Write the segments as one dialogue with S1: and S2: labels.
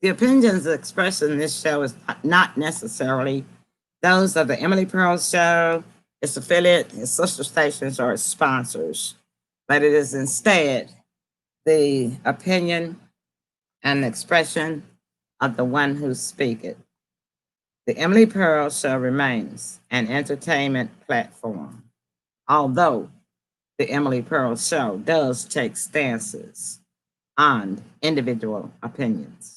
S1: The opinions expressed in this show is not necessarily those of the Emily Pearl Show, its affiliate, its sister stations, or its sponsors, but it is instead the opinion and expression of the one who speak it. The Emily Pearl Show remains an entertainment platform, although the Emily Pearl Show does take stances on individual opinions.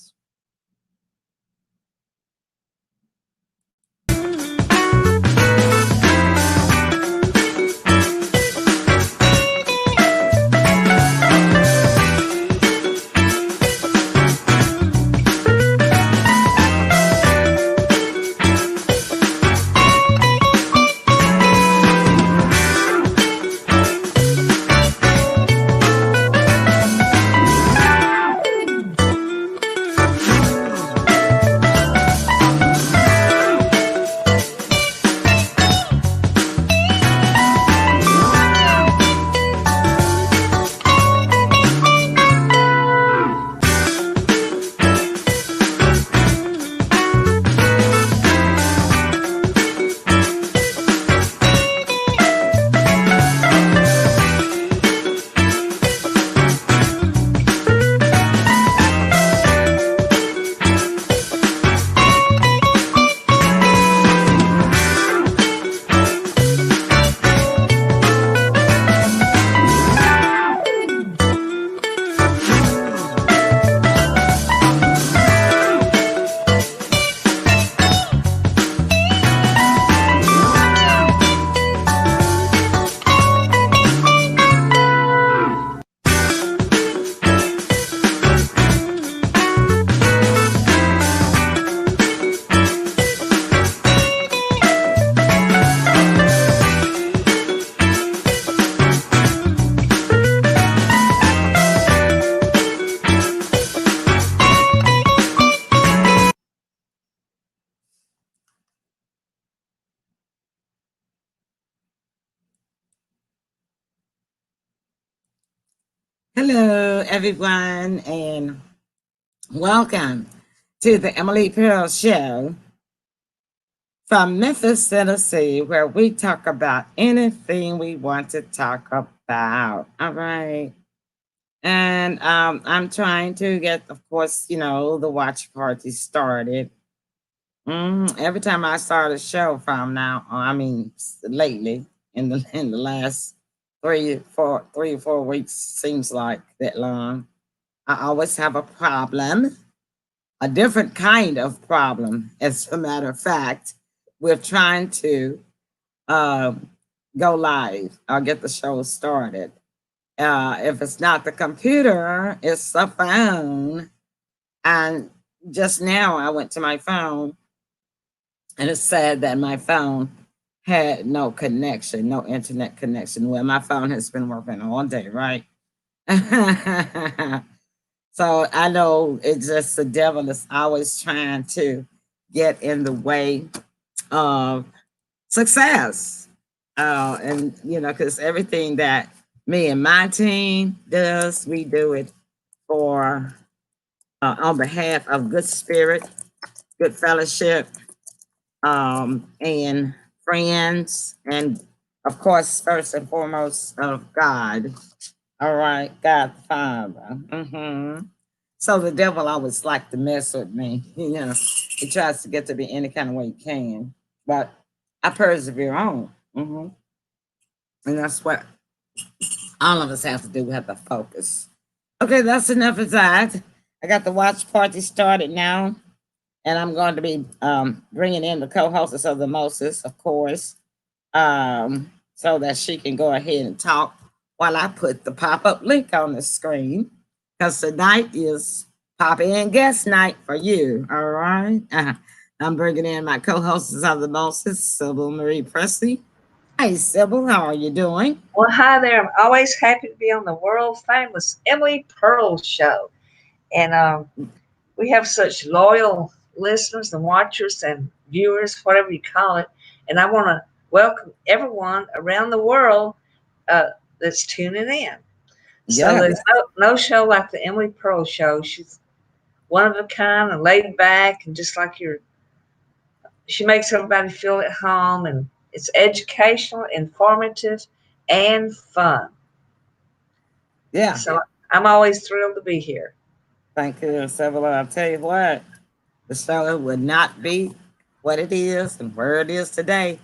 S1: Hello, everyone, and welcome to the Emily Pearl Show from Memphis, Tennessee, where we talk about anything we want to talk about. All right. And I'm trying to get, of course, the watch party started. Every time I start a show from now on, I mean, lately in the last 3 or 4 weeks, seems like that long. I always have a problem, a different kind of problem, as a matter of fact, with trying to um, go live or get the show started. If it's not the computer, it's the phone. And just now I went to my phone and it said that my phone had no connection, no internet connection. Well, my phone has been working all day, right? So I know it's just the devil is always trying to get in the way of success. And, because everything that me and my team does, we do it for on behalf of good spirit, good fellowship, and friends, and of course, first and foremost, of God. All right, God the Father. So the devil always like to mess with me. He tries to get to be any kind of way he can, but I persevere on. And that's what all of us have to do. We have to focus. Okay, that's enough of that. I got the watch party started now, and I'm going to be bringing in the co-hostess of the Moses, of course, so that she can go ahead and talk while I put the pop-up link on the screen, because tonight is pop in guest night for you. All right. I'm bringing in my co-hostess of the Moses, Sybil Marie Presley. Hi, Sybil. How are you doing?
S2: Well, hi there. I'm always happy to be on the world famous Emily Pearl show. And we have such loyal listeners and watchers and viewers, whatever you call it. And I want to welcome everyone around the world uh, that's tuning in. So
S1: Yes.
S2: there's no show like the Emily Pearl show. She's one of a kind and laid back and just like you're. She makes everybody feel at home, and it's educational, informative, and fun.
S1: Yeah.
S2: So I'm always thrilled to be here.
S1: Thank you, Sybil. I'll tell you what, the show would not be what it is and where it is today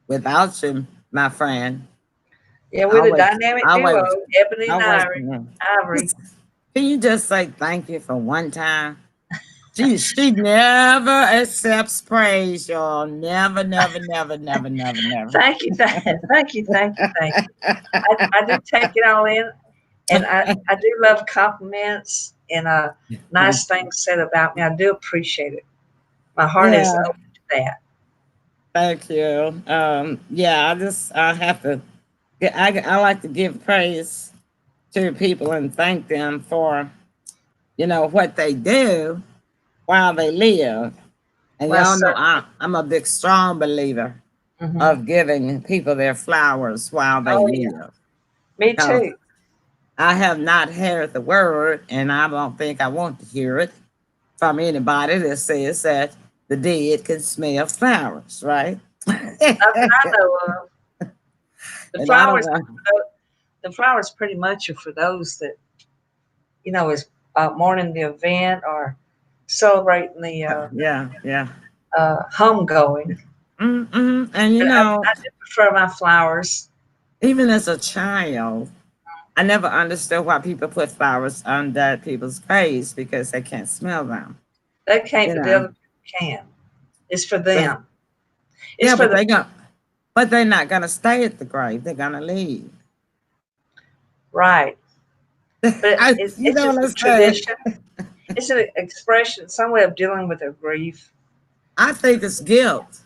S1: without you, my friend.
S2: Yeah, we're the
S1: Always,
S2: dynamic duo,
S1: always,
S2: Ebony and
S1: always.
S2: Ivory.
S1: Can you just say thank you for one time? She never accepts praise, y'all. Never, never, never, never, never, never.
S2: Thank you, thank you, thank you, thank you. I do take it all in, and I do love compliments and nice things said about me. I do appreciate it. My heart is
S1: Yeah,
S2: open to that.
S1: thank you. Yeah, I have to. I like to give praise to people and thank them for what they do while they live. And
S2: Well,
S1: y'all know
S2: sir,
S1: I'm a big strong believer
S2: hmm
S1: of giving people their flowers while they
S2: oh yeah,
S1: live.
S2: me
S1: Because
S2: too.
S1: I have not heard the word, and I don't think I want to hear it from anybody that says that the dead can smell flowers, right?
S2: Not that I know of. The
S1: And I don't
S2: flowers,
S1: want.
S2: the flowers, pretty much are for those that is mourning the event or celebrating the
S1: Yeah, yeah.
S2: homegoing.
S1: And
S2: But I do prefer my flowers.
S1: even as a child, I never understood why people put flowers on dead people's graves because they can't smell them.
S2: They can't,
S1: You
S2: but the
S1: know,
S2: other people can. It's for
S1: but
S2: them. It's
S1: yeah,
S2: for
S1: but
S2: the
S1: they're not gonna stay at the grave. They're gonna leave.
S2: right. But
S1: You
S2: it's
S1: know what
S2: just a
S1: I'm saying?
S2: tradition. It's an expression, some way of dealing with their grief.
S1: I think it's guilt.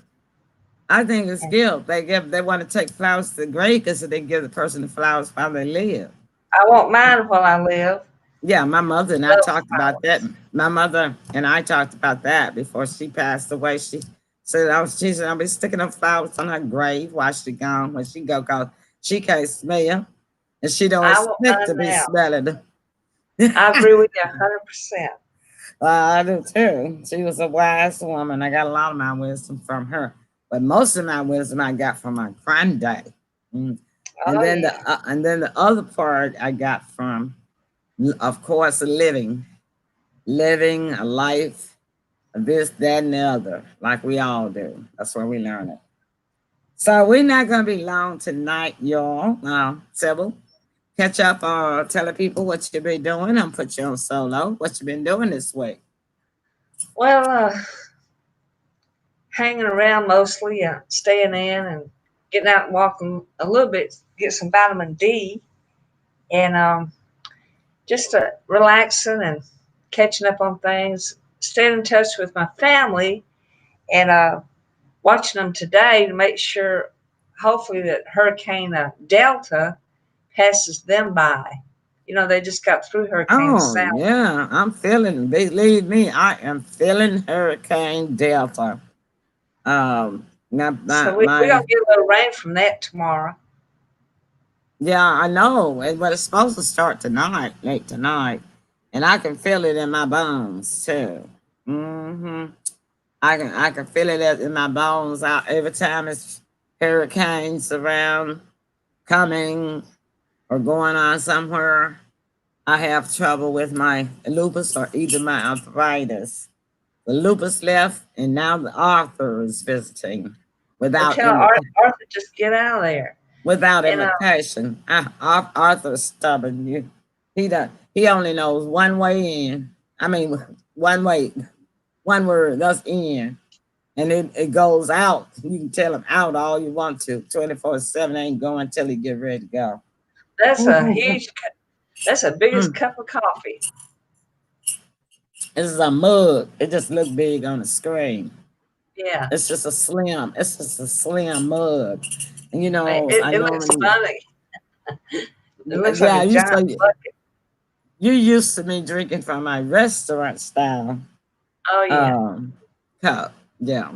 S1: I think it's guilt. They want to take flowers to the grave because they give the person the flowers while they live.
S2: I want mine while I live.
S1: Yeah, my mother and I
S2: Love
S1: talked about that.
S2: flowers.
S1: My mother and I talked about that before she passed away. She said I'll be sticking up flowers on her grave while she gone. When she go, cause she can't smell and she don't
S2: I want
S1: expect to
S2: mine
S1: be
S2: now.
S1: smelling them.
S2: I agree with you 100%.
S1: I do too. She was a wise woman. I got a lot of my wisdom from her, but most of my wisdom I got from my granddaddy. Mm. And
S2: Oh
S1: then
S2: yeah.
S1: the other part I got from, of course, living a life, this, that, and the other, like we all do. That's where we learn it. So we're not gonna be long tonight, y'all. Sybil, catch up or tell the people what you been doing. I'm put you on solo. What you been doing this week?
S2: Well, hanging around mostly, staying in and getting out and walking a little bit, get some vitamin D, and just relaxing and catching up on things, staying in touch with my family, and watching them today to make sure, hopefully, that Hurricane Delta passes them by. They just got through Hurricane
S1: Oh
S2: Sally.
S1: yeah, I'm feeling. Believe me, I am feeling Hurricane Delta. My, my,
S2: So we're
S1: my
S2: going to get a little rain from that tomorrow.
S1: Yeah, I know. But it's supposed to start tonight, late tonight, and I can feel it in my bones too. hmm I can feel it in my bones out every time it's hurricanes around coming or going on somewhere. I have trouble with my lupus or either my arthritis. The lupus left, and now the Arthur is visiting
S2: Well,
S1: without
S2: tell
S1: invitation.
S2: Arthur just get out of there.
S1: Without
S2: And
S1: invitation. Arthur's stubborn. He only knows one way in. I mean, one way, one word. That's in, and it goes out. You can tell him out all you want to. 24/7 ain't going until he get ready to go.
S2: that's a
S1: Mhm.
S2: huge, that's the biggest cup of coffee.
S1: This is a mug. It just look big on the screen.
S2: Yeah,
S1: It's just a slim mug. And I
S2: it looks
S1: normally,
S2: funny. It looks like
S1: yeah,
S2: a giant bucket.
S1: you used to me drinking from my restaurant style
S2: Oh yeah.
S1: um cup. Yeah.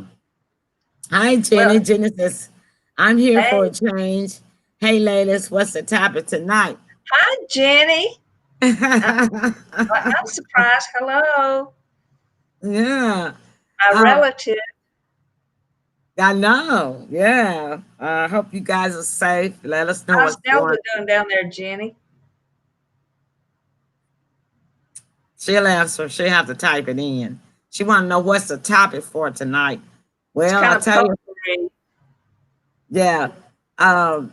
S1: Hi
S2: Well,
S1: Jenny. Jenny says, I'm here for a
S2: hey,
S1: change. Hey ladies, what's the topic tonight?
S2: hi Jenny. I'm, I'm surprised. Hello.
S1: Yeah.
S2: My
S1: Uh,
S2: relative,
S1: I know. Yeah. I hope you guys are safe. Let us know
S2: how's
S1: what's
S2: Nelda
S1: going.
S2: doing down there, Jenny?
S1: She'll answer. She'll have to type it in. She want to know what's the topic for tonight.
S2: It's
S1: Well, I
S2: kind of
S1: tell you,
S2: potpourri.
S1: yeah. Um,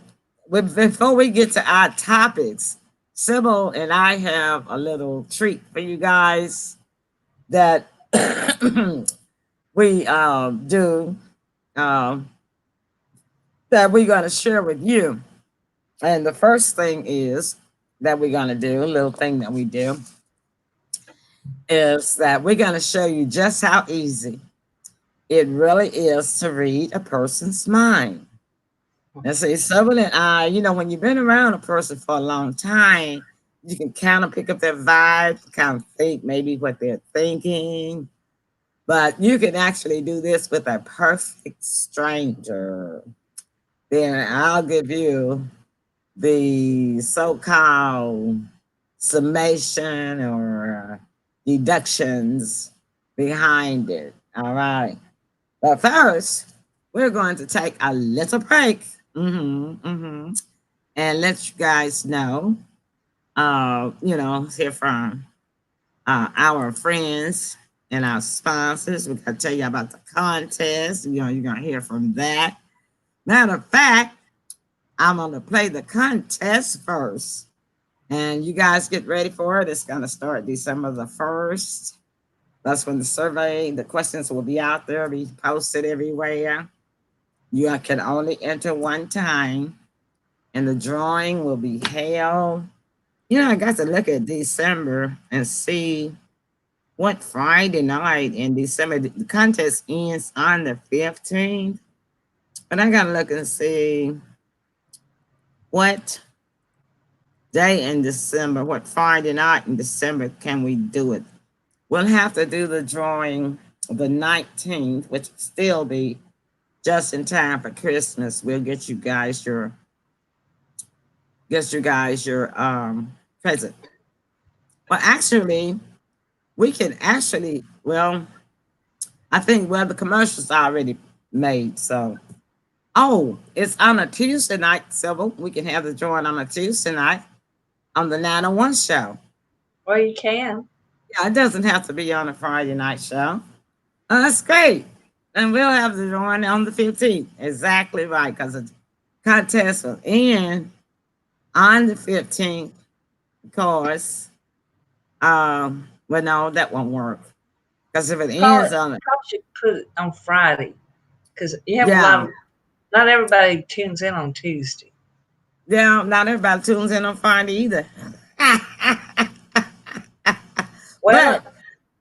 S1: before we get to our topics, Sybil and I have a little treat for you guys that we do um, that we're going to share with you. And the first thing is that we're going to do, a little thing that we do, is that we're going to show you just how easy it really is to read a person's mind. And see, Sybil and I, when you've been around a person for a long time, you can kind of pick up their vibe, kind of think maybe what they're thinking. But you can actually do this with a perfect stranger. Then I'll give you the so-called summation or deductions behind it. All right. But first, we're going to take a little break. And let you guys know, hear from our friends and our sponsors. We're going to tell you about the contest. You're going to hear from that. Matter of fact, I'm going to play the contest first. And you guys get ready for it. It's going to start December the 1st. That's when the questions will be out there, be posted everywhere. You can only enter one time, and the drawing will be held. I got to look at December and see what Friday night in December. The contest ends on the 15th, but I got to look and see what day in December, what Friday night in December can we do it. We'll have to do the drawing the 19th, which will still be just in time for Christmas. We'll get you guys your present. Well, actually, we can actually, I think, the commercials are already made. So, oh, it's on a Tuesday night, Sybil. We can have the drawing on a Tuesday night on the 901 show.
S2: Well, you can.
S1: Yeah, it doesn't have to be on a Friday night show. That's great. And we'll have the drawing on the 15th. Exactly right, because the contest will end on the 15th. Of course, well, no, that won't work. Because if it
S2: Call it.
S1: ends on it,
S2: Probably should put it on Friday because you have a lot
S1: yeah,
S2: of. Not everybody tunes in on Tuesday.
S1: yeah, not everybody tunes in on Friday either.
S2: Well,
S1: but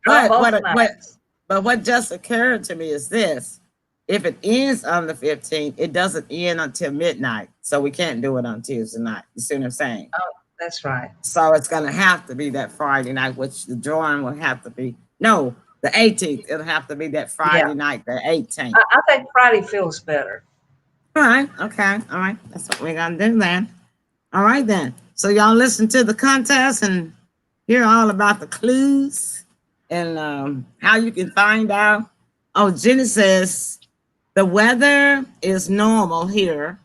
S2: draw
S1: but
S2: both
S1: what
S2: nights.
S1: but what just occurred to me is this: if it ends on the 15th, it doesn't end until midnight, so we can't do it on Tuesday night. You see what I'm saying?
S2: Oh, that's right.
S1: So it's gonna have to be that Friday night, which the drawing will have to be the 18th. It'll have to be that
S2: Yeah,
S1: Friday night, the 18th.
S2: I think Friday feels better.
S1: All right, okay, all right. That's what we're gonna do then. All right then. So y'all listen to the contest and hear all about the clues and how you can find out. Oh, Jenny says the weather is normal here,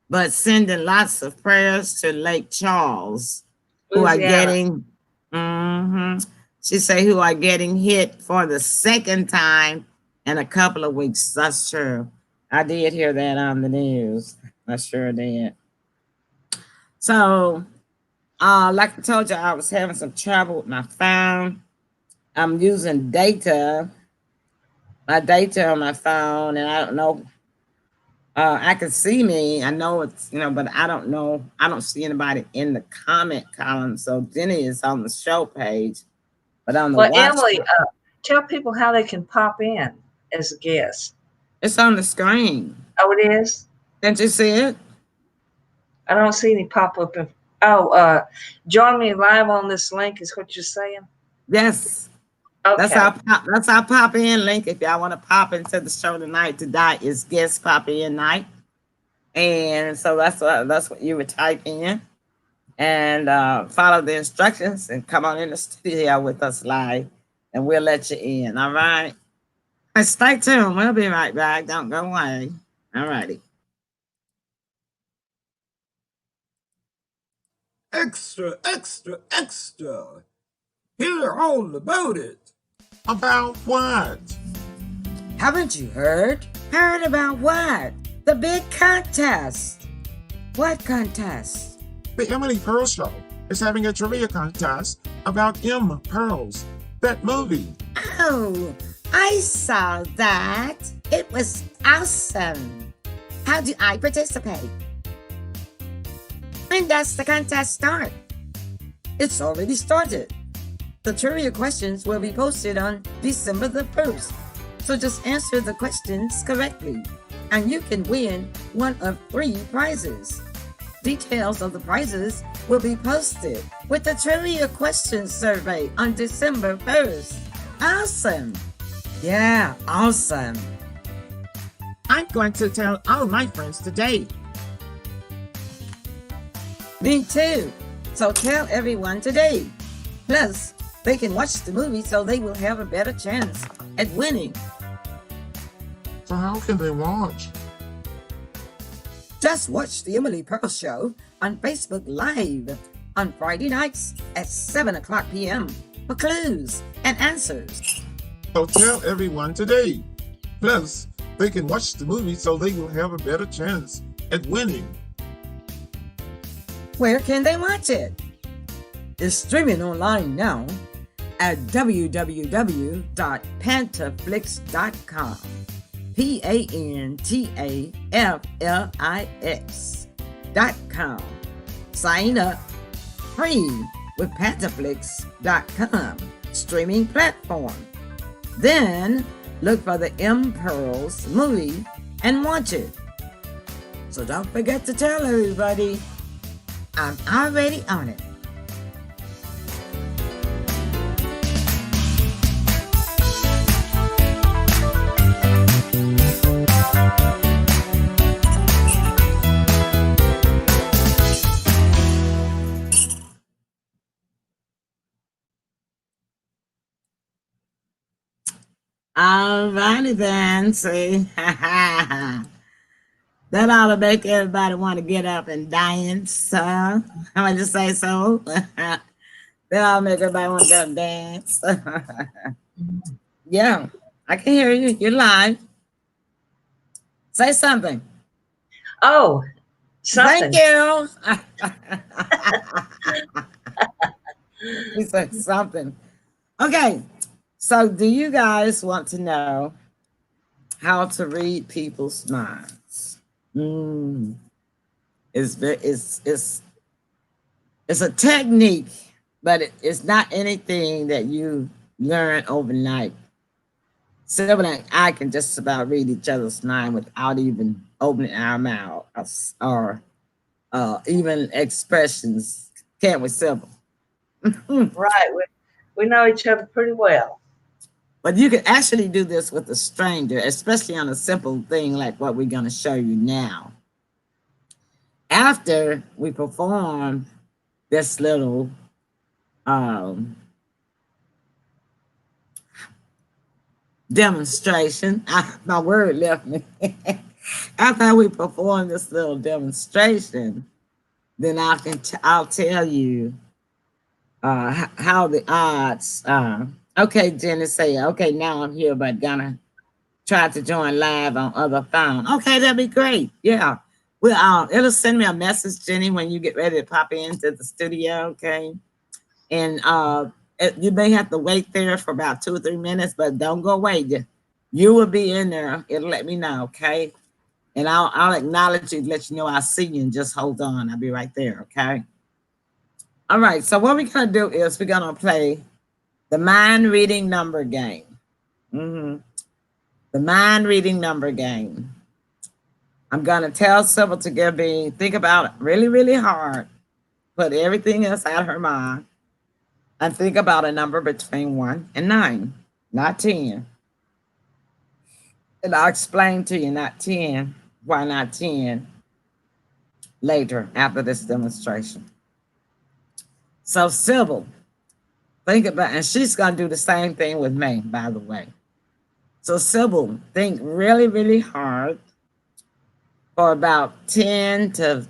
S1: but sending lots of prayers to Lake Charles, who are
S2: Louisiana.
S1: getting. She say who are getting hit for the second time in a couple of weeks. That's true. I did hear that on the news. I sure did. So, like I told you, I was having some trouble with my phone. I'm using my data on my phone, and I don't know. I can see me. I know it's but I don't know. I don't see anybody in the comment column. So Jenny is on the show page, but on the
S2: Well,
S1: watch,
S2: Emily, tell people how they can pop in as a guest.
S1: it's on the screen.
S2: Oh, it is.
S1: Can't you see it?
S2: I don't see any pop up. Oh, join me live on this link is what you're saying.
S1: Yes.
S2: Okay.
S1: That's our pop in link. If y'all want to pop into the show tonight, is guest pop in night. And so that's what you would type in and follow the instructions and come on in the studio with us live. and we'll let you in. All right. Stay tuned. We'll be right back. Don't go away. All righty.
S3: Extra, extra, extra. Hear all about it. About what?
S1: Haven't you heard? Heard about what? The big contest. What contest?
S3: The Emily Pearl Show is having a trivia contest about M. Pearls, that movie.
S1: Oh, I saw that. It was awesome. How do I participate? When does the contest start? It's already started. The trivia questions will be posted on December the 1st. So just answer the questions correctly, and you can win one of 3 prizes. Details of the prizes will be posted with the trivia questions survey on December 1st. Awesome! Yeah, awesome.
S3: I'm going to tell all my friends today.
S1: Me too. So tell everyone today. Plus, they can watch the movie so they will have a better chance at winning.
S3: So how can they watch?
S1: Just watch the Emily Pearl Show on Facebook Live on Friday nights at 7 o'clock p.m. for clues and answers.
S3: So tell everyone today. Plus, they can watch the movie so they will have a better chance at winning.
S1: Where can they watch it? It's streaming online now at www.pantaflix.com. PANTAFLIX.com. Sign up free with Pantaflix.com streaming platform. Then look for the M Pearls movie and watch it. So don't forget to tell everybody. I'm already on it. Alrighty then, see. That ought to make everybody want to get up and dance. I'm going to just say so. That ought to make everybody want to get up and dance. Yeah, I can hear you. You're live. Say something.
S2: Oh, something.
S1: Thank you. You said something. Okay, so do you guys want to know how to read people's minds? It's a technique, but it's not anything that you learn overnight. Sybil and I can just about read each other's mind without even opening our mouths or even expressions. Can't we, Sybil?
S2: Right. We know each other pretty well.
S1: But you can actually do this with a stranger, especially on a simple thing like what we're going to show you now. After we perform this little demonstration, my word left me. After we perform this little demonstration, then I'll tell you how the odds are. Okay, Jenny, say, okay, now I'm here, but gonna try to join live on other phone. Okay, that'd be great. Yeah. Well, it'll send me a message, Jenny, when you get ready to pop into the studio, okay? And you may have to wait there for about 2 or 3 minutes, but don't go away. You will be in there. It'll let me know, okay? And I'll acknowledge you, let you know I see you, and just hold on. I'll be right there, okay? All right, so what we're gonna do is we're gonna play the mind reading number game. The mind reading number game. I'm gonna tell Sybil to think about it really, really hard. Put everything else out of her mind. And think about a number between 1 and 9, not 10. And I'll explain to you, not 10, why not 10, later after this demonstration. So Sybil, Think about, and she's gonna do the same thing with me, by the way. So Sybil, think really, really hard for about 10 to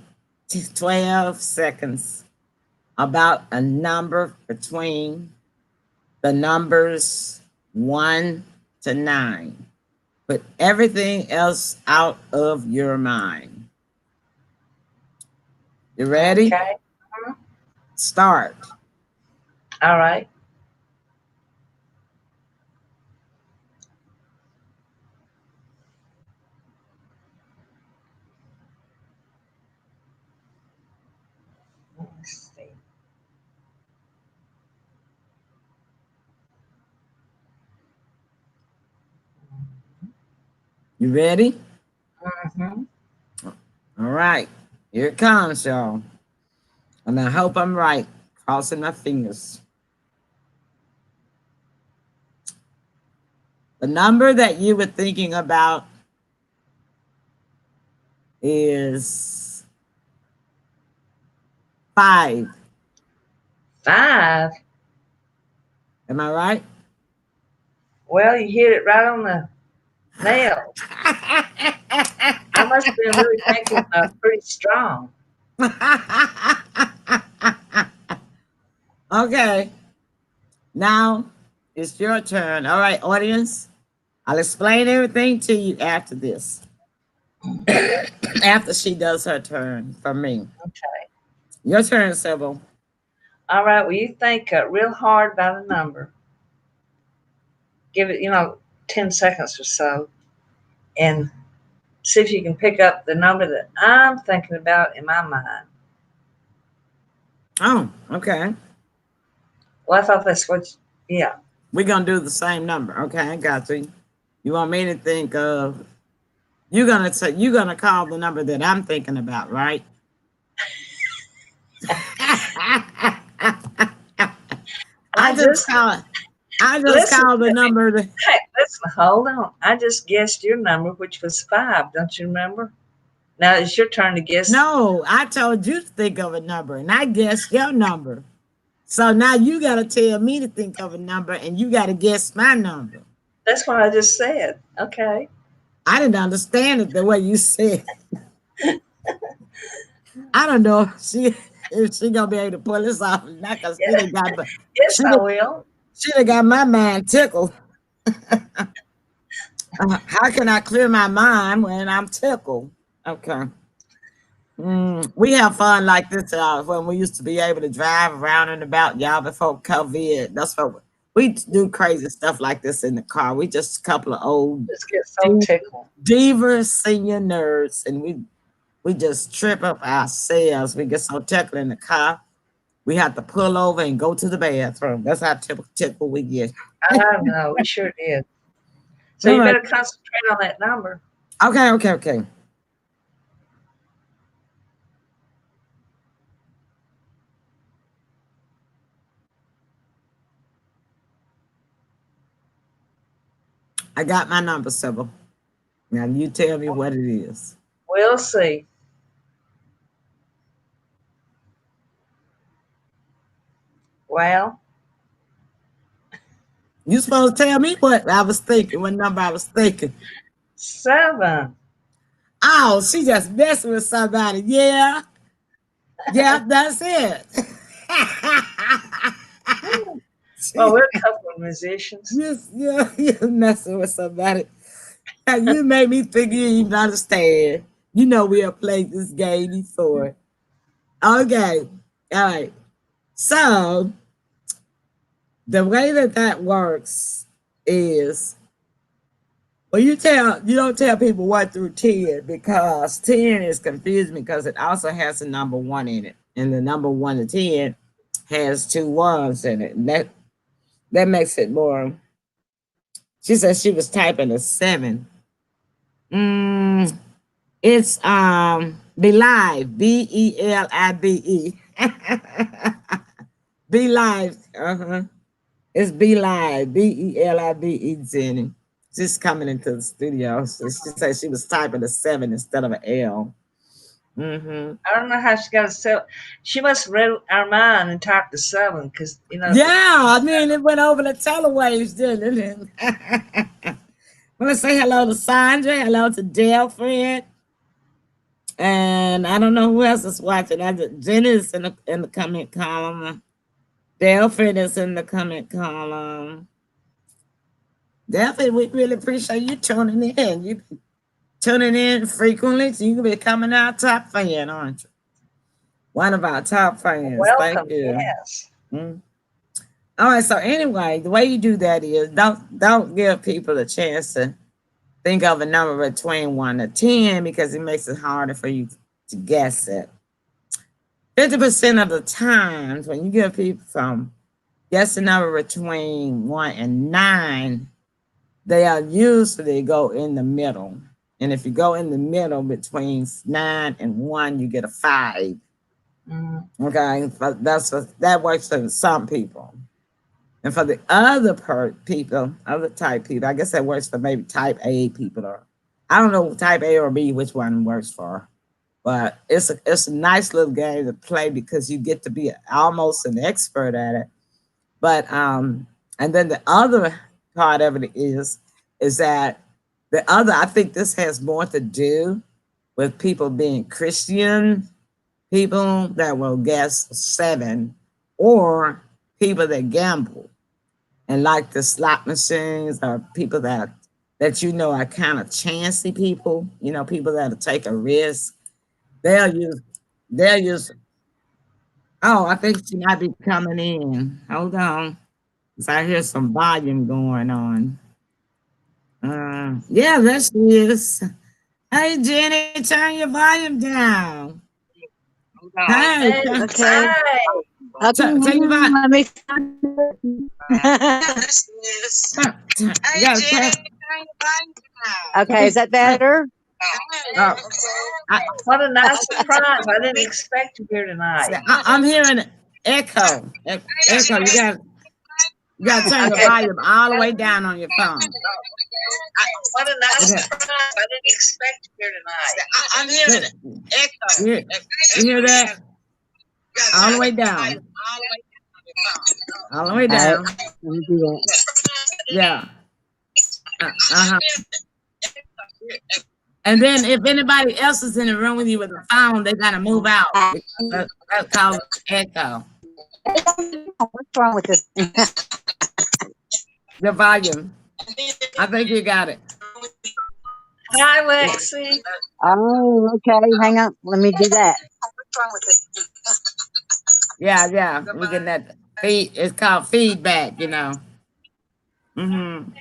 S1: 12 seconds about a number between the numbers 1 to 9. Put everything else out of your mind. You ready?
S2: Okay. Mhm.
S1: Start.
S2: All right. Let's see.
S1: You ready?
S2: Mm-hmm.
S1: All right. Here it comes, y'all. And I hope I'm right. Crossing my fingers. The number that you were thinking about is 5.
S2: 5.
S1: Am I right?
S2: Well, you hit it right on the nail. I must have been really thinking pretty strong.
S1: Okay. Now it's your turn. All right, audience. I'll explain everything to you after this. After she does her turn for me.
S2: Okay.
S1: Your turn, Sybil.
S2: All right. Well, you think real hard about a number. Give it, 10 seconds or so, and see if you can pick up the number that I'm thinking about in my mind.
S1: Oh, okay.
S2: Well, I thought that's what, yeah.
S1: We're gonna do the same number. Okay, I got you. You want me to think of you're gonna call the number that I'm thinking about, right? I just call
S2: Listen,
S1: the number that,
S2: hey, listen, hold on. I just guessed your number, which was 5. Don't you remember? Now it's your turn to guess.
S1: no, I told you to think of a number and I guessed your number. So now you gotta tell me to think of a number and you gotta guess my number.
S2: That's what I just said. Okay.
S1: I didn't understand it the way you said. I don't know if she gonna be able to pull this off or not, because
S2: Yeah. Yes, I will.
S1: she done got my mind tickled. How can I clear my mind when I'm tickled? Okay. We have fun like this when we used to be able to drive around and about, y'all, before COVID. That's what we do, crazy stuff like this in the car. We just a couple of old
S2: Just get so tickled.
S1: diva senior nerds, and we just trip up ourselves. We get so tickled in the car. We have to pull over and go to the bathroom. That's how tickled we get.
S2: I know. We sure did. So you better concentrate on that number.
S1: Okay. I got my number, Sybil. Now you tell me what it is.
S2: We'll see. Well,
S1: You supposed to tell me what I was thinking, what number I was thinking.
S2: 7.
S1: Oh, she just messing with somebody. Yeah, that's it.
S2: Well, we're a couple of musicians.
S1: You're messing with somebody. You made me think you didn't even understand. You know we have played this game before. Okay, all right. So the way that works is, well, you don't tell people 1 through 10, because 10 is confusing because it also has a number 1 in it, and the number 1 to 10 has 2 ones in it, and that makes it more. She said she was typing a 7. It's Belive, Belive. Belive. It's Belive, Belive, Jenny. She's coming into the studio. So she said she was typing a 7 instead of an L. Mm-hmm.
S2: I don't know how she got to sell. She must have read our mind and typed the 7 because
S1: Yeah, I mean, it went over the telewaves, didn't it? Well, let's say hello to Sandra, hello to Delfred, and I don't know who else is watching. Jenny is in the comment column. Delfred is in the comment column. Delfred, we really appreciate you tuning in. You tuning in frequently, so you can be coming out top fan, aren't you? One of our top fans. Thank
S2: welcome.
S1: you.
S2: Yes.
S1: Mm. All right. So anyway, the way you do that is don't give people a chance to think of a number between 1 to 10 because it makes it harder for you to guess it. 50% of the times when you give people from guess a number between 1 and 9, they are usually go in the middle. And if you go in the middle between 9 and 1, you get a 5. Okay, that works for some people. And for the other people, other type people, I guess that works for maybe type A people, or I don't know type A or B which one works for. But it's a nice little game to play because you get to be almost an expert at it. But and then the other part of it is that the other, I think this has more to do with people being Christian, people that will guess 7, or people that gamble and like the slot machines, or people that are kind of chancy people, people that'll take a risk. They'll use oh, I think she might be coming in. Hold on. 'Cause I hear some volume going on. Yeah, there she is. Hey Jenny, turn your volume down. Hey,
S2: Hey,
S4: Okay.
S2: hi.
S4: Okay,
S1: turn your volume.
S4: let me
S1: You gotta turn.
S4: Okay, is that better?
S1: Oh,
S2: What a nice surprise. I didn't expect you here tonight.
S1: I'm hearing an echo. Echo. You gotta turn your
S2: Okay.
S1: volume all the way down on your phone.
S2: What a nice
S1: Okay.
S2: surprise. I didn't expect you here tonight.
S1: I'm hearing an echo. You hear that? All the way down. All the way
S4: All right,
S1: down.
S4: let me do that.
S1: Yeah. Uh-huh. And then if anybody else is in the room with you with a phone, they gotta move out. That's called echo.
S4: What's wrong with this?
S1: The volume. I think you got it.
S2: Hi, Lexi.
S4: Oh, okay. Hang on. Let me do that.
S1: Yeah. We're getting that feed. It's called feedback, Mm-hmm.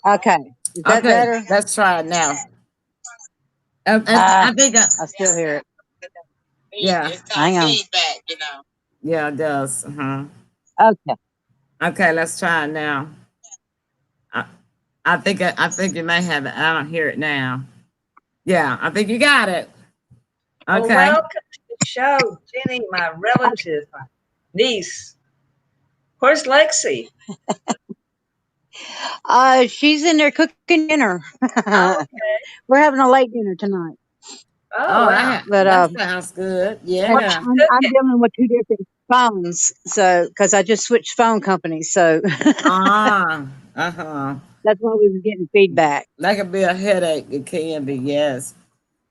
S4: Okay. Is that
S1: Okay,
S4: better?
S1: let's try it now.
S4: Ah,
S1: I think,
S4: I still hear it.
S1: yeah,
S4: Hang on.
S1: yeah, it does. Uh-huh.
S4: Okay.
S1: Okay, let's try it now. I, I think you may have it. I don't hear it now. Yeah, I think you got it.
S2: Well,
S1: Okay.
S2: welcome to the show, Jenny, my relative, my niece. Where's Lexi?
S4: She's in there cooking dinner.
S2: Oh, okay.
S4: We're having a late dinner tonight.
S2: Oh, wow.
S4: But
S1: that sounds good.
S2: What
S1: Yeah.
S2: you
S4: I'm
S2: cooking?
S4: dealing with 2 different phones, so because I just switched phone companies, so
S1: Uh-huh.
S4: that's why we were getting feedback.
S1: That could be a headache. It can be, yes.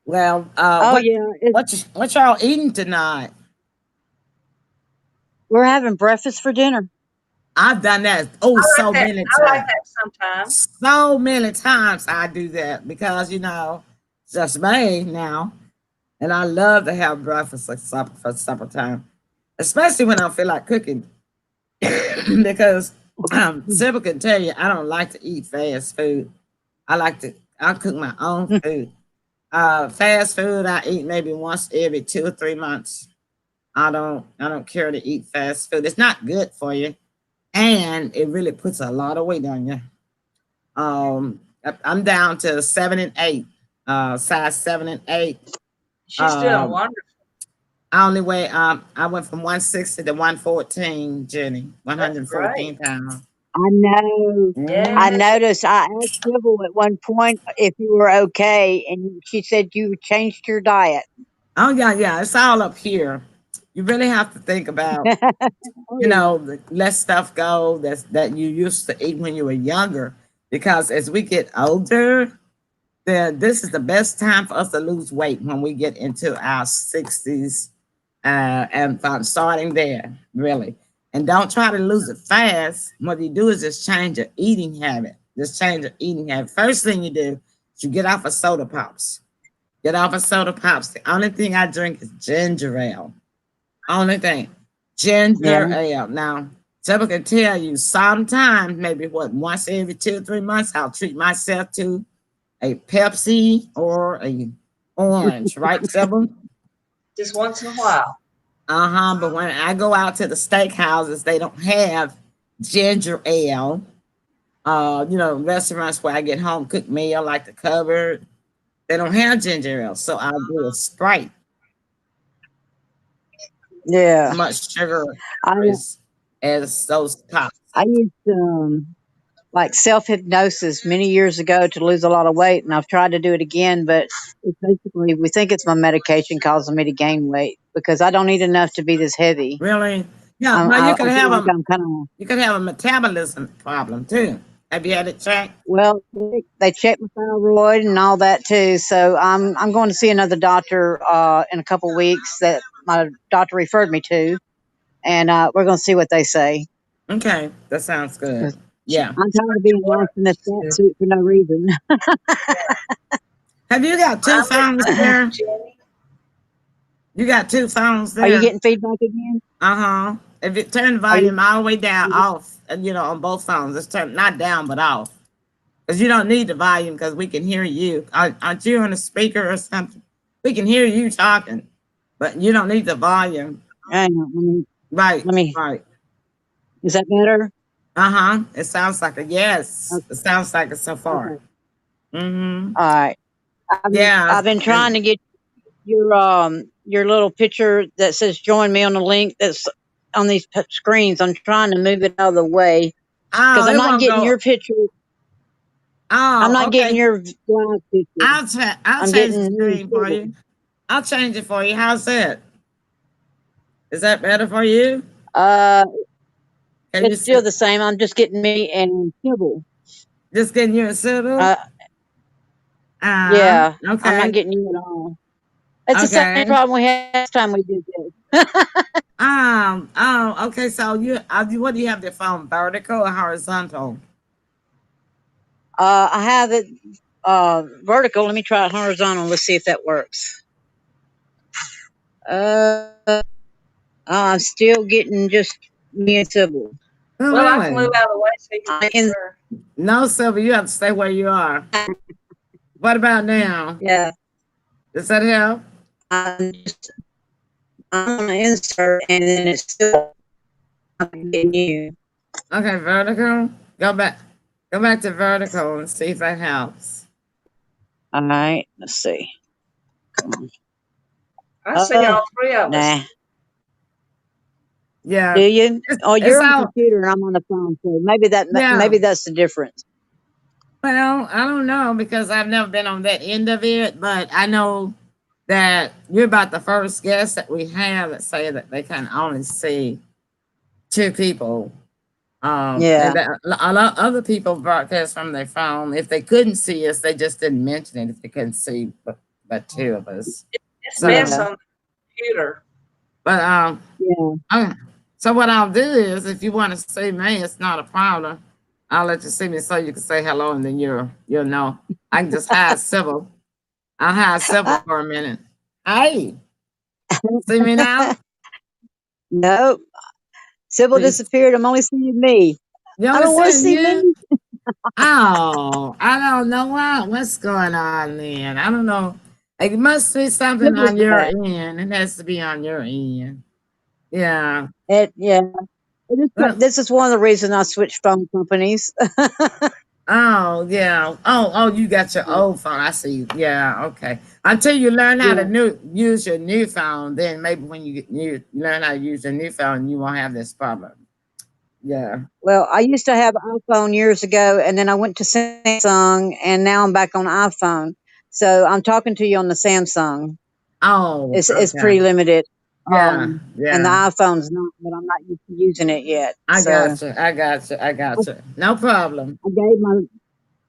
S1: Well,
S4: Oh yeah,
S1: what y'all eating tonight?
S4: we're having breakfast for dinner.
S1: I've done that.
S2: I
S1: So
S2: like that.
S1: many
S2: I like
S1: times.
S2: that sometimes.
S1: So many times I do that because it's just me now, and I love to have breakfast for supper time, especially when I feel like cooking. Because Sybil can tell you I don't like to eat fast food. I cook my own food. Fast food I eat maybe once every 2 or 3 months. I don't care to eat fast food. It's not good for you, and it really puts a lot of weight on you. I'm down to 7 and 8, size 7 and 8.
S2: She's doing
S1: Um,
S2: wonderful.
S1: I went from 160 to 114, Jenny,
S2: That's
S1: 114
S2: great.
S1: pounds.
S4: I know.
S2: Yeah.
S4: I noticed. I asked Sybil at one point if you were okay, and she said you changed your diet.
S1: Oh yeah, yeah. It's all up here. You really have to think about,
S4: Oh yeah.
S1: let stuff go that you used to eat when you were younger. Because as we get older, then this is the best time for us to lose weight when we get into our 60s, and from starting there, really. And don't try to lose it fast. What you do is just change your eating habit. Just change your eating habit. First thing you do is you get off of soda pops. Get off of soda pops. The only thing I drink is ginger ale. Only thing,
S4: Yeah.
S1: ginger ale. Now, someone can tell you sometimes, maybe what, once every 2 or 3 months, I'll treat myself to a Pepsi or a orange, right, Sybil?
S2: Just once in a while.
S1: Uh-huh. But when I go out to the steakhouses, they don't have ginger ale. Restaurants where I get home cooked meal like the cupboard, they don't have ginger ale. So I'll do a Sprite.
S4: Yeah.
S1: Much sugar
S4: I
S1: as those pops.
S4: I used like self hypnosis many years ago to lose a lot of weight, and I've tried to do it again, but it's basically we think it's my medication causing me to gain weight because I don't eat enough to be this heavy.
S1: Really? Yeah.
S4: I'm,
S1: Well,
S4: I, I feel like I'm kind of
S1: you could have a metabolism problem too. Have you had it checked?
S4: well. They checked my thyroid and all that too, so I'm going to see another doctor in a couple weeks that my doctor referred me to, and we're going to see what they say.
S1: Okay, that sounds good. Yeah.
S4: I'm tired of being lost in this fat suit for no reason.
S1: Have you got two
S2: I'm with
S1: phones
S2: you,
S1: there?
S2: Jenny.
S1: You got two phones
S4: Are you
S1: there?
S4: getting feedback again?
S1: Uh-huh. If you turn the
S4: Are you?
S1: volume all the way down, off, and on both phones, just turn not down but off. Because you don't need the volume because we can hear you. Aren't you on a speaker or something? We can hear you talking, but you don't need the volume.
S4: Hang on,
S1: Right,
S4: let me.
S1: right.
S4: Is that better?
S1: Uh-huh. It sounds like a yes.
S4: Okay.
S1: It sounds like it so far.
S4: Okay.
S1: Mm-hmm.
S4: All right.
S1: Yeah.
S4: I've been trying to get your little picture that says join me on the link that's on these screens. I'm trying to move it out of the way because
S1: Oh,
S4: I'm
S1: it
S4: not
S1: won't
S4: getting
S1: go.
S4: your picture. I'm
S1: Oh,
S4: not getting
S1: okay.
S4: your live picture.
S1: I'll
S4: I'm
S1: change the
S4: getting
S1: screen for
S4: you.
S1: you. I'll change it for you. How's that? Is that better for you?
S4: Uh,
S1: Can you
S4: it's
S1: see?
S4: still the same. I'm just getting me and Sybil.
S1: Just getting you a Sybil?
S4: Uh,
S1: Ah,
S4: yeah, I'm not
S1: okay.
S4: getting you at all. It's the same
S1: Okay.
S4: problem we had last time we did this.
S1: Okay. So what do you have the phone, vertical or horizontal?
S4: I have it vertical. Let me try it horizontal. Let's see if that works. I'm still getting just me and Sybil.
S1: Oh,
S2: Well, I can move
S1: really?
S2: out of the way so you can see
S4: In,
S2: her.
S1: No, Sylvia, you have to stay where you are. What about now?
S4: yeah,
S1: Does that help?
S4: I'm on the insert, and then it's still I'm getting you.
S1: Okay, vertical. Go back. Go back to vertical and see if that helps.
S4: All right, let's see. Come on.
S2: I see all three of us.
S4: Nah.
S1: Yeah.
S4: Do you? Oh,
S1: It's
S4: you're on the
S1: all.
S4: computer and I'm on the phone, so
S1: Yeah.
S4: maybe that's the difference.
S1: Well, I don't know because I've never been on that end of it, but I know that you're about the first guest that we have that say that they can only see two people. And
S4: Yeah.
S1: that a lot other people broadcast from their phone. If they couldn't see us, they just didn't mention it if they couldn't see but two of us.
S2: It's best
S1: So,
S4: Yeah.
S2: on the computer.
S1: but
S4: Yeah.
S1: so what I'll do is, if you want to see me, it's not a problem. I'll let you see me so you can say hello, and then you'll know. I can just hide Sybil. I'll hide Sybil for a minute. Hey, see me now?
S4: No, Sybil
S1: Please.
S4: disappeared. I'm only seeing me.
S1: You
S4: I
S1: only
S4: don't want to
S1: seeing
S4: see
S1: you?
S4: me.
S1: Oh, I don't know why. What's going on then? I don't know. It must be something
S4: Sybil's
S1: on your
S4: back.
S1: end. It has to be on your end. Yeah.
S4: Yeah.
S1: Well,
S4: This is one of the reasons I switched phone companies.
S1: oh yeah. Oh, you got your old phone. I see. Yeah, okay. Until you learn how to
S4: Yeah.
S1: use your new phone, then maybe when you learn how to use your new phone, you won't have this problem. Yeah.
S4: Well, I used to have an iPhone years ago, and then I went to Samsung, and now I'm back on iPhone. So I'm talking to you on the Samsung.
S1: Oh,
S4: It's
S1: okay.
S4: pretty limited.
S1: Yeah,
S4: And the
S1: yeah.
S4: iPhone's not, but I'm not used to using it yet.
S1: I
S4: So
S1: got you. I got you. I got you. No problem.
S4: I gave my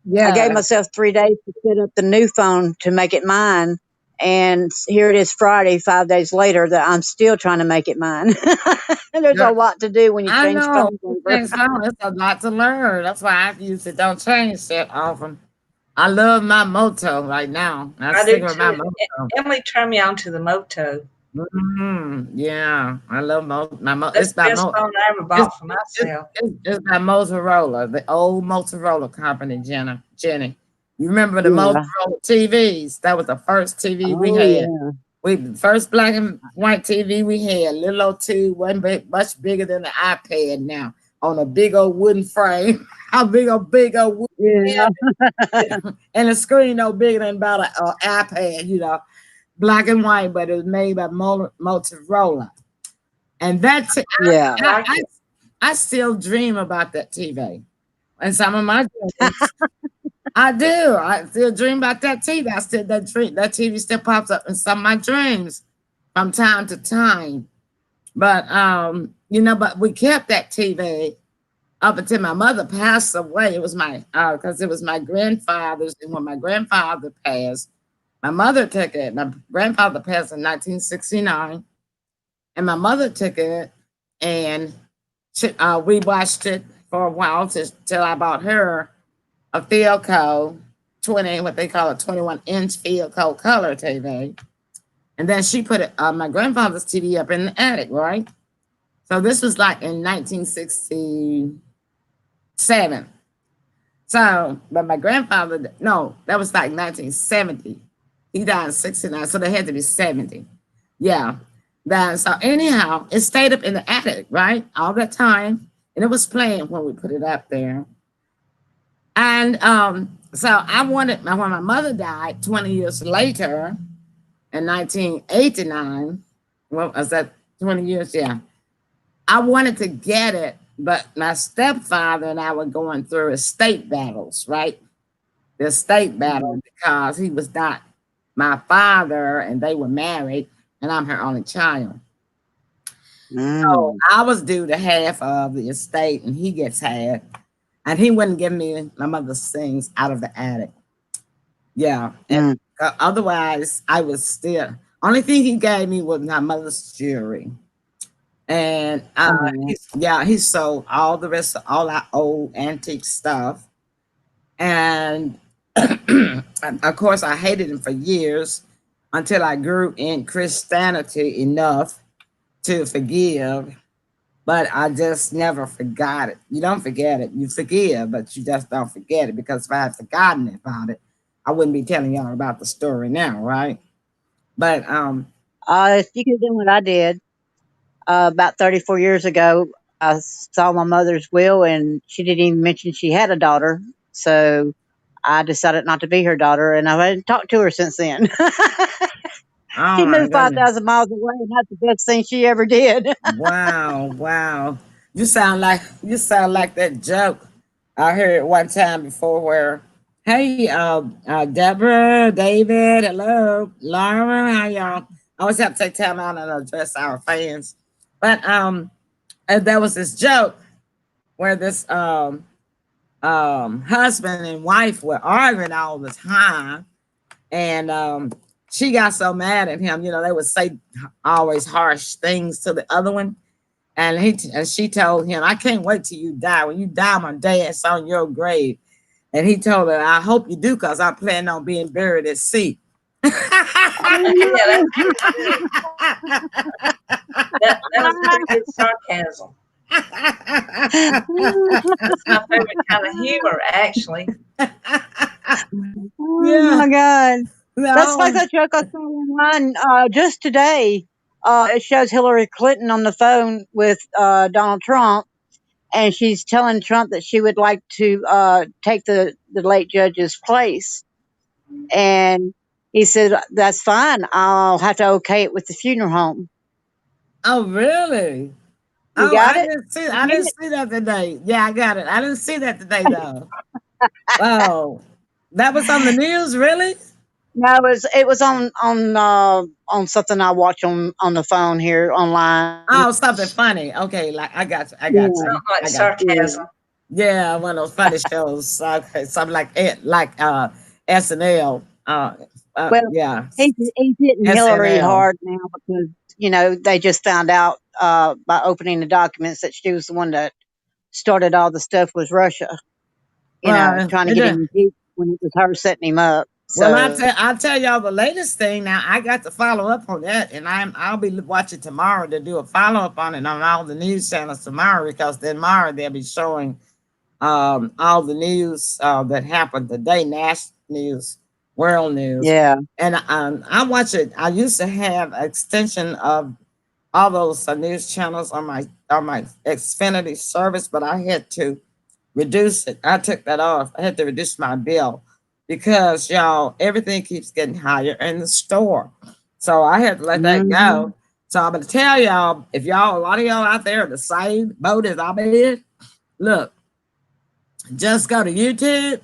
S4: I gave
S1: Yeah.
S4: myself 3 days to set up the new phone to make it mine. And here it is Friday, 5 days later, that I'm still trying to make it mine. There's a
S1: Yeah.
S4: lot to do when you
S1: I
S4: change
S1: know.
S4: phones over.
S1: Things wrong. It's a lot to learn. That's why I use it. Don't change that often. I love my moto right now. I'm
S2: I do
S1: sticking with my
S2: too.
S1: moto.
S2: Emily turned me on to the Moto.
S1: Yeah, I love my
S2: That's
S1: it's
S2: the best phone I ever
S1: it's,
S2: bought for myself.
S1: it's by Motorola, the old Motorola company, Jenny. You remember the
S4: Yeah.
S1: Motorola TVs? That was the first TV we
S4: Oh,
S1: had.
S4: yeah.
S1: We the first black and white TV we had, little old two, wasn't much bigger than the iPad now, on a big old wooden frame. How big old wooden
S4: Yeah.
S1: cabinet. And the screen no bigger than about an iPad, black and white, but it was made by Motorola. And that's it.
S4: Yeah.
S2: I like
S1: I,
S2: it.
S1: I still dream about that TV. And some of my dreams, I do. I still dream about that TV. I still that TV still pops up in some of my dreams from time to time. But but we kept that TV up until my mother passed away. It was my because it was my grandfather's, and when my grandfather passed, my mother took it. My grandfather passed in 1969, and my mother took it, and we watched it for a while till I bought her a Philco 20, what they call a 21-inch Philco color TV. And then she put my grandfather's TV up in the attic, right? So this was like in 1967. So, but my grandfather, no, that was like 1970. He died in 69, so they had to be 70. Yeah. So anyhow, it stayed up in the attic, right? All that time. And it was playing when we put it up there. And so I wanted, when my mother died 20 years later in 1989, well, was that 20 years? Yeah. I wanted to get it, but my stepfather and I were going through estate battles, right? The estate battle, because he was not my father and they were married, and I'm her only child. So I was due to half of the estate, and he gets half. And he wouldn't give me my mother's things out of the attic. Yeah. And otherwise, I was still, only thing he gave me was my mother's jewelry. And he sold all the rest of all our old antique stuff. And of course, I hated him for years until I grew in Christianity enough to forgive. But I just never forgot it. You don't forget it. You forgive, but you just don't forget it, because if I had forgotten about it, I wouldn't be telling y'all about the story now, right? But
S4: If you could do what I did about 34 years ago, I saw my mother's will, and she didn't even mention she had a daughter. So I decided not to be her daughter, and I haven't talked to her since then.
S1: oh
S4: She
S1: my
S4: moved
S1: goodness.
S4: 5,000 miles away, and that's the best thing she ever did.
S1: Wow, wow. You sound like that joke I heard one time before where, hey, Deborah, David, hello, Laura, how y'all? I always have to take time out and address our fans. But and there was this joke where this husband and wife were arguing all the time, and she got so mad at him. They would say always harsh things to the other one, and she told him, "I can't wait till you die. When you die, my dad's on your grave." And he told her, "I hope you do, because I plan on being buried at sea."
S2: Yeah, that's pretty good. That was pretty good sarcasm. That's my favorite kind of humor, actually.
S4: Oh
S1: Yeah.
S4: my God. That's like
S1: No.
S4: that joke I saw online just today. It shows Hillary Clinton on the phone with Donald Trump, and she's telling Trump that she would like to take the late judge's place. And he said, "That's fine. I'll have to okay it with the funeral home."
S1: Oh, really?
S4: You
S1: Oh,
S4: got
S1: I
S4: it?
S1: didn't see.
S4: You
S1: I
S4: get
S1: didn't
S4: it?
S1: see that today. Yeah, I got it. I didn't see that today though. Oh, that was on the news, really?
S4: No, it was on something I watch on the phone here online.
S1: Oh, something funny. Okay, like I got you. I got
S4: Yeah,
S1: you.
S2: Something like
S1: I got you.
S4: yeah.
S2: sarcasm.
S1: Yeah, one of those funny shows. Okay, something like it, like SNL.
S4: Well,
S1: Yeah,
S4: he's hitting Hillary
S1: SNL.
S4: hard now because they just found out by opening the documents that she was the one that started all the stuff with Russia.
S1: Well,
S4: Trying to
S1: it
S4: get him
S1: did.
S4: impeached when it was her setting him up.
S1: Well,
S4: So
S1: I'll tell y'all the latest thing. Now I got to follow up on that, and I'll be watching tomorrow to do a follow up on it on all the news channels tomorrow because then tomorrow they'll be showing all the news that happened today, national news, world news,
S4: yeah,
S1: and I watch it. I used to have an extension of all those news channels on my Xfinity service, but I had to reduce it. I took that off. I had to reduce my bill because y'all everything keeps getting higher in the store. So I had to let that
S4: hmm,
S1: go. So I'm gonna tell y'all if y'all a lot of y'all out there are the same boat as I'm in, look, just go to YouTube.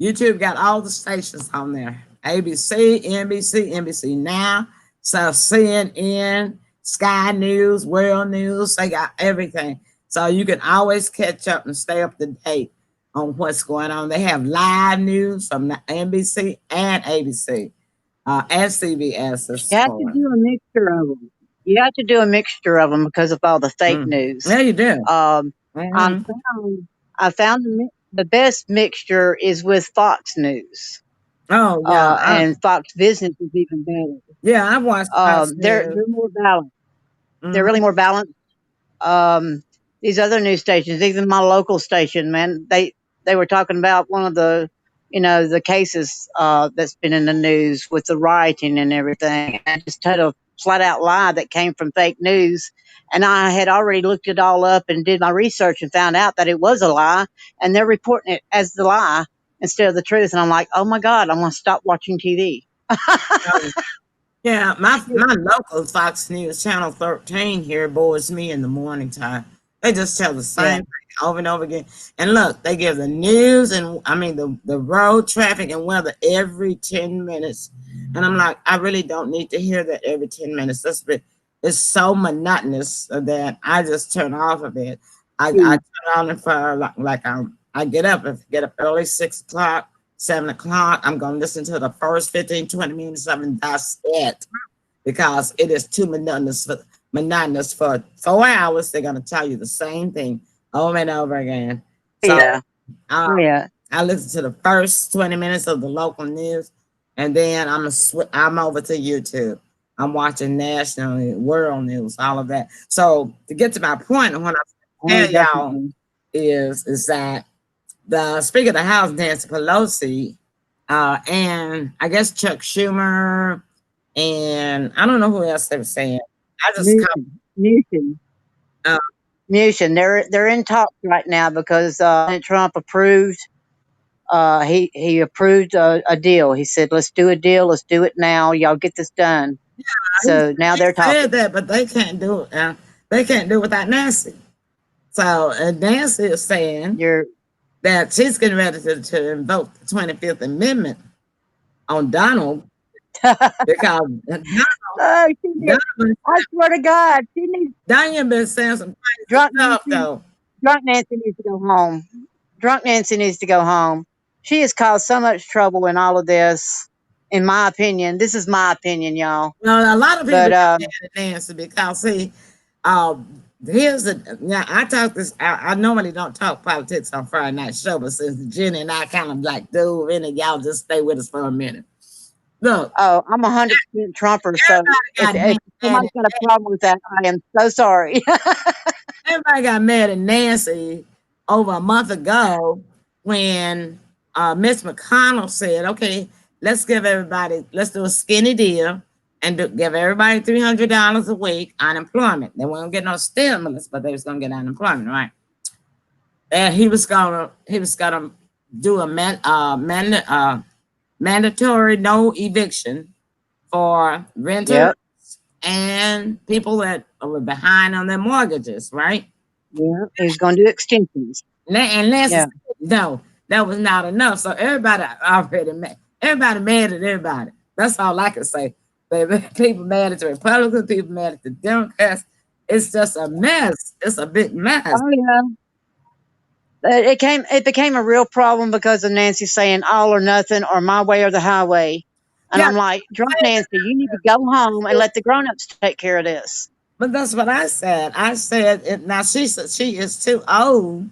S1: YouTube got all the stations on there. ABC, NBC, NBC Now, so CNN, Sky News, World News, they got everything. So you can always catch up and stay up to date on what's going on. They have live news from the NBC and ABC and CBS is
S4: you have to
S1: for.
S4: do a mixture of them. You have to do a mixture of them because of all the fake news.
S1: Yeah, you do.
S4: Um, I
S1: Hmm.
S4: found the best mixture is with Fox News,
S1: Oh yeah,
S4: and Fox Business is even better.
S1: yeah. I watched Fox News.
S4: They're more balanced. They're really
S1: Hmm.
S4: more balanced. Um, these other news stations, even my local station, man, they were talking about one of the cases that's been in the news with the rioting and everything. And I just had a flat out lie that came from fake news. And I had already looked it all up and did my research and found out that it was a lie. And they're reporting it as the lie instead of the truth. And I'm like, oh my God, I'm going to stop watching TV.
S1: Yeah, my local Fox News Channel 13 here bores me in the morning time. They just tell the
S4: Yeah.
S1: same thing over and over again. And look, they give the news and I mean the road traffic and weather every 10 minutes. And I'm like, I really don't need to hear that every 10 minutes. It's so monotonous that I just turn off of it. I
S4: Mm.
S1: turn on it for I get up early 6 o'clock, 7 o'clock. I'm gonna listen to the first 15, 20 minutes of it, and that's it. Because it is too monotonous for 4 hours. They're gonna tell you the same thing over and over again. So
S4: Yeah.
S1: uh,
S4: Yeah.
S1: I listen to the first 20 minutes of the local news, and then I'm over to YouTube. I'm watching national world news, all of that. So to get to my point, what I
S4: Oh,
S1: tell y'all
S4: definitely.
S1: is that the Speaker of the House, Nancy Pelosi, and I guess Chuck Schumer, and I don't know who else they were saying. I just caught.
S4: Newsom.
S1: Uh,
S4: Newsom. They're in talks right now because Trump approved. He approved a deal. He said, "Let's do a deal. Let's do it now. Y'all get this done." So now
S1: he
S4: they're
S1: said
S4: talking.
S1: that, but they can't do it. They can't do it without Nancy. So Nancy is saying
S4: You're
S1: that she's getting ready to invoke the 25th Amendment on Donald because
S4: she did.
S1: Donald,
S4: I swear to God, she needs
S1: Donald been saying some crazy
S4: drunk
S1: stuff
S4: Nancy.
S1: though.
S4: Drunk Nancy needs to go home. Drunk Nancy needs to go home. She has caused so much trouble in all of this. In my opinion, this is my opinion, y'all.
S1: Well, a lot of people
S4: But
S1: got mad at Nancy because see, here's the now I talk this. I normally don't talk politics on Friday night show, but since Jenny and I kind of like dove in, and y'all just stay with us for a minute. Look,
S4: oh, I'm 100% Trumper. So
S1: everybody
S4: if
S1: got mad.
S4: somebody's got a problem with that, I am so sorry.
S1: Everybody got mad at Nancy over a month ago when Mitch McConnell said, "Okay, let's do a skinny deal and give everybody $300 a week unemployment. They weren't get no stimulus, but they was gonna get unemployment, right?" And he was gonna do a mandatory no eviction for renters
S4: Yep.
S1: and people that were behind on their mortgages, right?
S4: Yeah. He's going to do extensions.
S1: And Nancy
S4: Yeah.
S1: said, no, that was not enough. So everybody mad at everybody. That's all I can say. Baby, people mad at the Republicans, people mad at the Democrats. It's just a mess. It's a big mess.
S4: Oh yeah. It became a real problem because of Nancy saying all or nothing or my way or the highway. And
S1: Yeah,
S4: I'm like, drunk Nancy, you need to go home and let the grown-ups take care of this.
S1: but that's what I said. I said it, now she said she is too old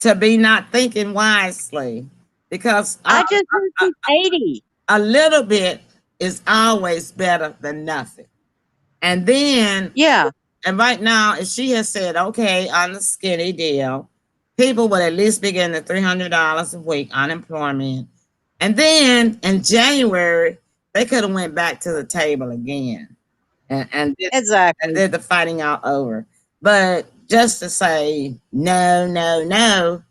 S1: to be not thinking wisely because
S4: I just heard she's 80.
S1: a little bit is always better than nothing. And then,
S4: Yeah.
S1: and right now, if she has said, okay, on the skinny deal, people would at least be getting the $300 a week unemployment. And then in January, they could have went back to the table again and
S4: Exactly.
S1: did the fighting all over. But just to say no, no, no,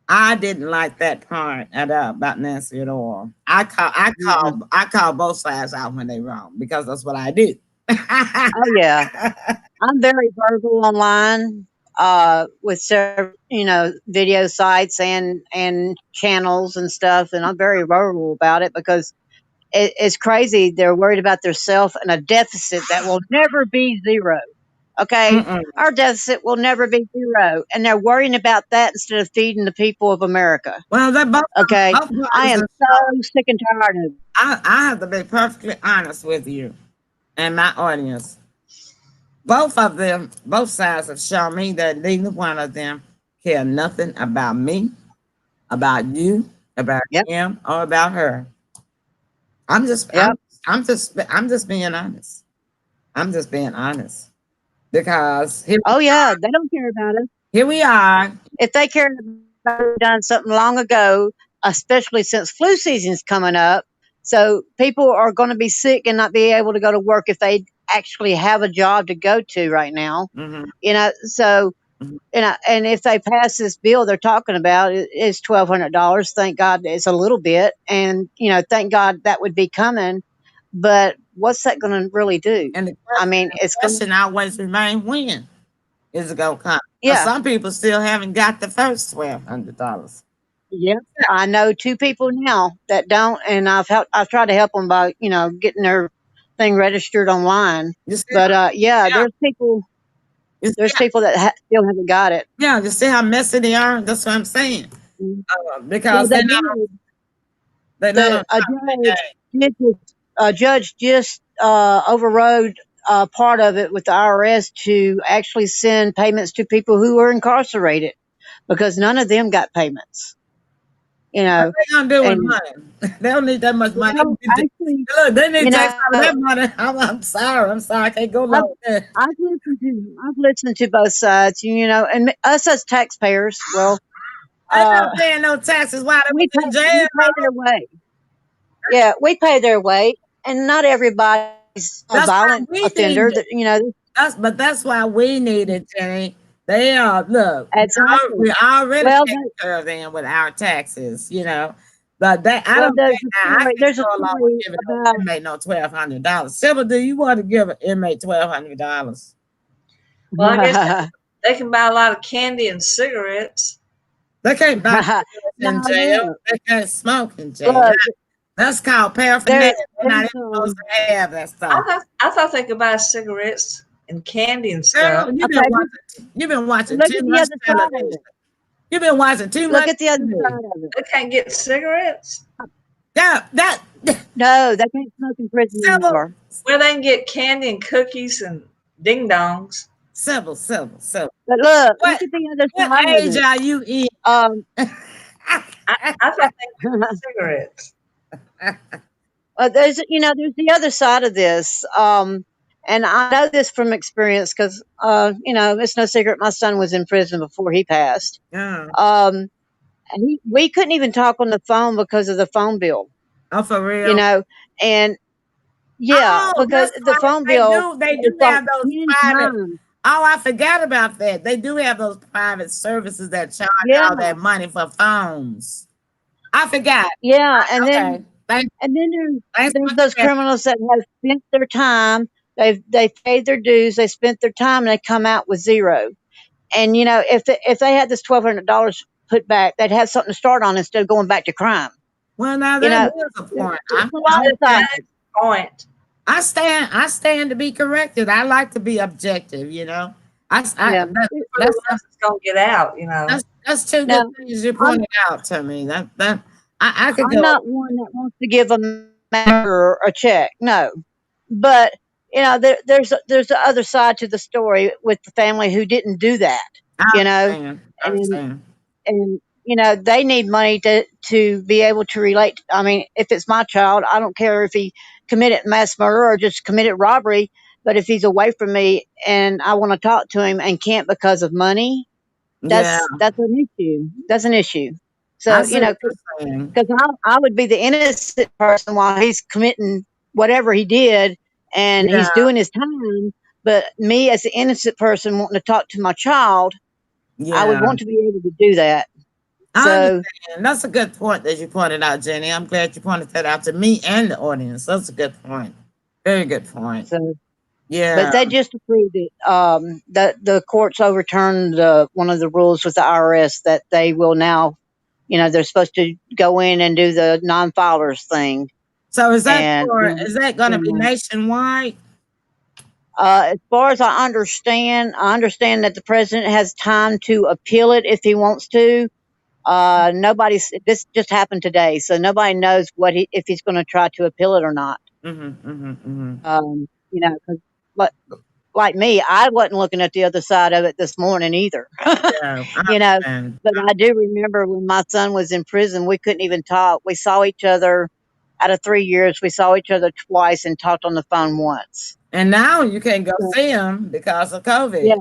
S1: I didn't like that part at all about Nancy at all. I call both sides out when they wrong because that's what I do.
S4: Oh yeah. I'm very verbal online with several, video sites and channels and stuff, and I'm very verbal about it because it's crazy. They're worried about their self and a deficit that will never be zero. Okay,
S1: Mm-mm.
S4: our deficit will never be zero, and they're worrying about that instead of feeding the people of America.
S1: Well, they
S4: Okay,
S1: both
S4: I
S1: parties
S4: am
S1: are.
S4: so sick and tired of it.
S1: I have to be perfectly honest with you and my audience. Both of them, both sides have shown me that neither one of them care nothing about me, about you, about
S4: Yep,
S1: him, or about her. I'm just, I'm,
S4: yep.
S1: I'm just being honest. I'm just being honest because
S4: Oh yeah, they don't care about us.
S1: here we are.
S4: If they cared about it, done something long ago, especially since flu season's coming up. So people are going to be sick and not be able to go to work if they actually have a job to go to right now.
S1: Mhm,
S4: So
S1: mhm.
S4: and if they pass this bill they're talking about, it's $1,200. Thank God it's a little bit, and thank God that would be coming. But what's that going to really do?
S1: And the
S4: I
S1: question,
S4: mean,
S1: the
S4: it's going.
S1: question always remains: when is it gonna come? Because
S4: Yeah,
S1: some people still haven't got the first $1,200.
S4: yeah. I know two people now that don't, and I've tried to help them by getting their thing registered online.
S1: You see,
S4: But yeah,
S1: yeah, you see,
S4: there's people that still haven't got it.
S1: yeah, you see how messy they are. That's what I'm saying.
S4: Mm. Well,
S1: Because
S4: they did.
S1: they're not on
S4: The
S1: top of their
S4: a judge just overrode part of it with the IRS to actually send payments to people who were incarcerated because none of them got payments. You
S1: What
S4: know,
S1: they gonna do with
S4: and
S1: money? They don't need that much money.
S4: well, actually,
S1: Look, they need
S4: you
S1: to take
S4: know,
S1: some of that money. I'm sorry. I'm sorry. I can't go
S4: I've
S1: along with that.
S4: I've listened to both sides. And us as taxpayers, well,
S1: They
S4: uh,
S1: not paying no taxes while they
S4: we
S1: was in jail.
S4: pay their way. Yeah, we pay their way, and not everybody's a
S1: That's why
S4: violent
S1: we
S4: offender.
S1: need.
S4: That.
S1: That's why we need it, Jenny. They are look.
S4: Exactly.
S1: We already
S4: Well,
S1: taking care of them with our taxes, But that I
S4: well,
S1: don't think I can't
S4: there's a
S1: go along with
S4: story
S1: giving no
S4: about.
S1: inmate no $1,200. Sybil, do you want to give an inmate $1,200?
S2: Well, I guess they can buy a lot of candy and cigarettes.
S1: They can't buy cigarettes
S4: No,
S1: in jail.
S4: look,
S1: They can't smoke in jail.
S4: look,
S1: That's called paraphernalia.
S4: there's,
S1: We're not
S4: there's,
S1: even supposed to have that
S2: I
S1: stuff.
S2: thought I thought they could buy cigarettes and candy and
S1: Girl,
S2: stuff.
S4: okay,
S1: you've been watching
S4: look
S1: too
S4: at the
S1: much
S4: other side of
S1: television.
S4: it.
S1: You've been watching too
S4: Look
S1: much
S4: at the other
S1: TV.
S4: side of it.
S2: They can't get cigarettes.
S1: Yeah, that
S4: No, they can't smoke in prison
S1: Sybil,
S4: anymore.
S2: Where they can get candy and cookies and ding dongs.
S1: Sybil.
S4: But look
S1: What
S4: at the other
S1: what
S4: side of
S1: age
S4: it.
S1: are you in?
S4: Um,
S2: I thought they could get cigarettes.
S4: there's the other side of this. And I know this from experience because, it's no secret my son was in prison before he passed.
S1: Yeah.
S4: Um, and we couldn't even talk on the phone because of the phone bill,
S1: Oh, for
S4: you
S1: real?
S4: know, and yeah,
S1: Oh,
S4: because
S1: that's
S4: the
S1: right.
S4: phone bill
S1: They
S4: was
S1: do
S4: like
S1: have those
S4: 10
S1: private.
S4: times.
S1: Oh, I forgot about that. They do have those private services that charge
S4: Yeah,
S1: all that money for phones. I forgot.
S4: yeah. And
S1: Okay.
S4: then
S1: Thanks
S4: there's
S1: for
S4: those
S1: correcting.
S4: criminals that have spent their time. They paid their dues. They spent their time, and they come out with zero. And if they had this $1,200 put back, they'd have something to start on instead of going back to crime.
S1: Well, now
S4: You
S1: that
S4: know,
S1: is a
S4: there's
S1: point.
S4: a
S1: I'm
S4: lot
S1: with
S4: of
S1: that.
S4: sides.
S2: point.
S1: I stand to be corrected. I like to be objective,
S4: Yeah.
S2: For the ones that's gonna get out,
S1: that's two good
S4: Now,
S1: things you
S4: I'm
S1: pointed out to me. That I could
S4: I'm
S1: go.
S4: not one that wants to give a manager a check. No, but there's the other side to the story with the family who didn't do that.
S1: I
S4: You know,
S1: understand. I
S4: and
S1: understand.
S4: and they need money to be able to relate. I mean, if it's my child, I don't care if he committed mass murder or just committed robbery. But if he's away from me and I want to talk to him and can't because of money,
S1: Yeah,
S4: that's an issue. That's an issue.
S1: I
S4: So
S1: see what you're saying.
S4: because I would be the innocent person while he's committing whatever he did, and
S1: Yeah,
S4: he's doing his time. But me, as the innocent person wanting to talk to my child, I would
S1: yeah.
S4: want to be able to do that.
S1: I
S4: So,
S1: understand. That's a good point that you pointed out, Jenny. I'm glad you pointed that out to me and the audience. That's a good point. Very good point.
S4: so, but
S1: Yeah.
S4: they just approved it. The courts overturned one of the rules with the IRS that they will now, they're supposed to go in and do the non-filers thing.
S1: So is that
S4: And
S1: is that going to be nationwide?
S4: as far as I understand that the president has time to appeal it if he wants to. This just happened today, so nobody knows if he's going to try to appeal it or not.
S1: Mm-hmm, mm-hmm, mm-hmm.
S4: 'Cause like me, I wasn't looking at the other side of it this morning either.
S1: Yeah, I
S4: you know,
S1: understand.
S4: but I do remember when my son was in prison, we couldn't even talk. We saw each other out of 3 years. We saw each other twice and talked on the phone once.
S1: And now you can't go
S4: So,
S1: see him because of
S4: yeah.
S1: COVID.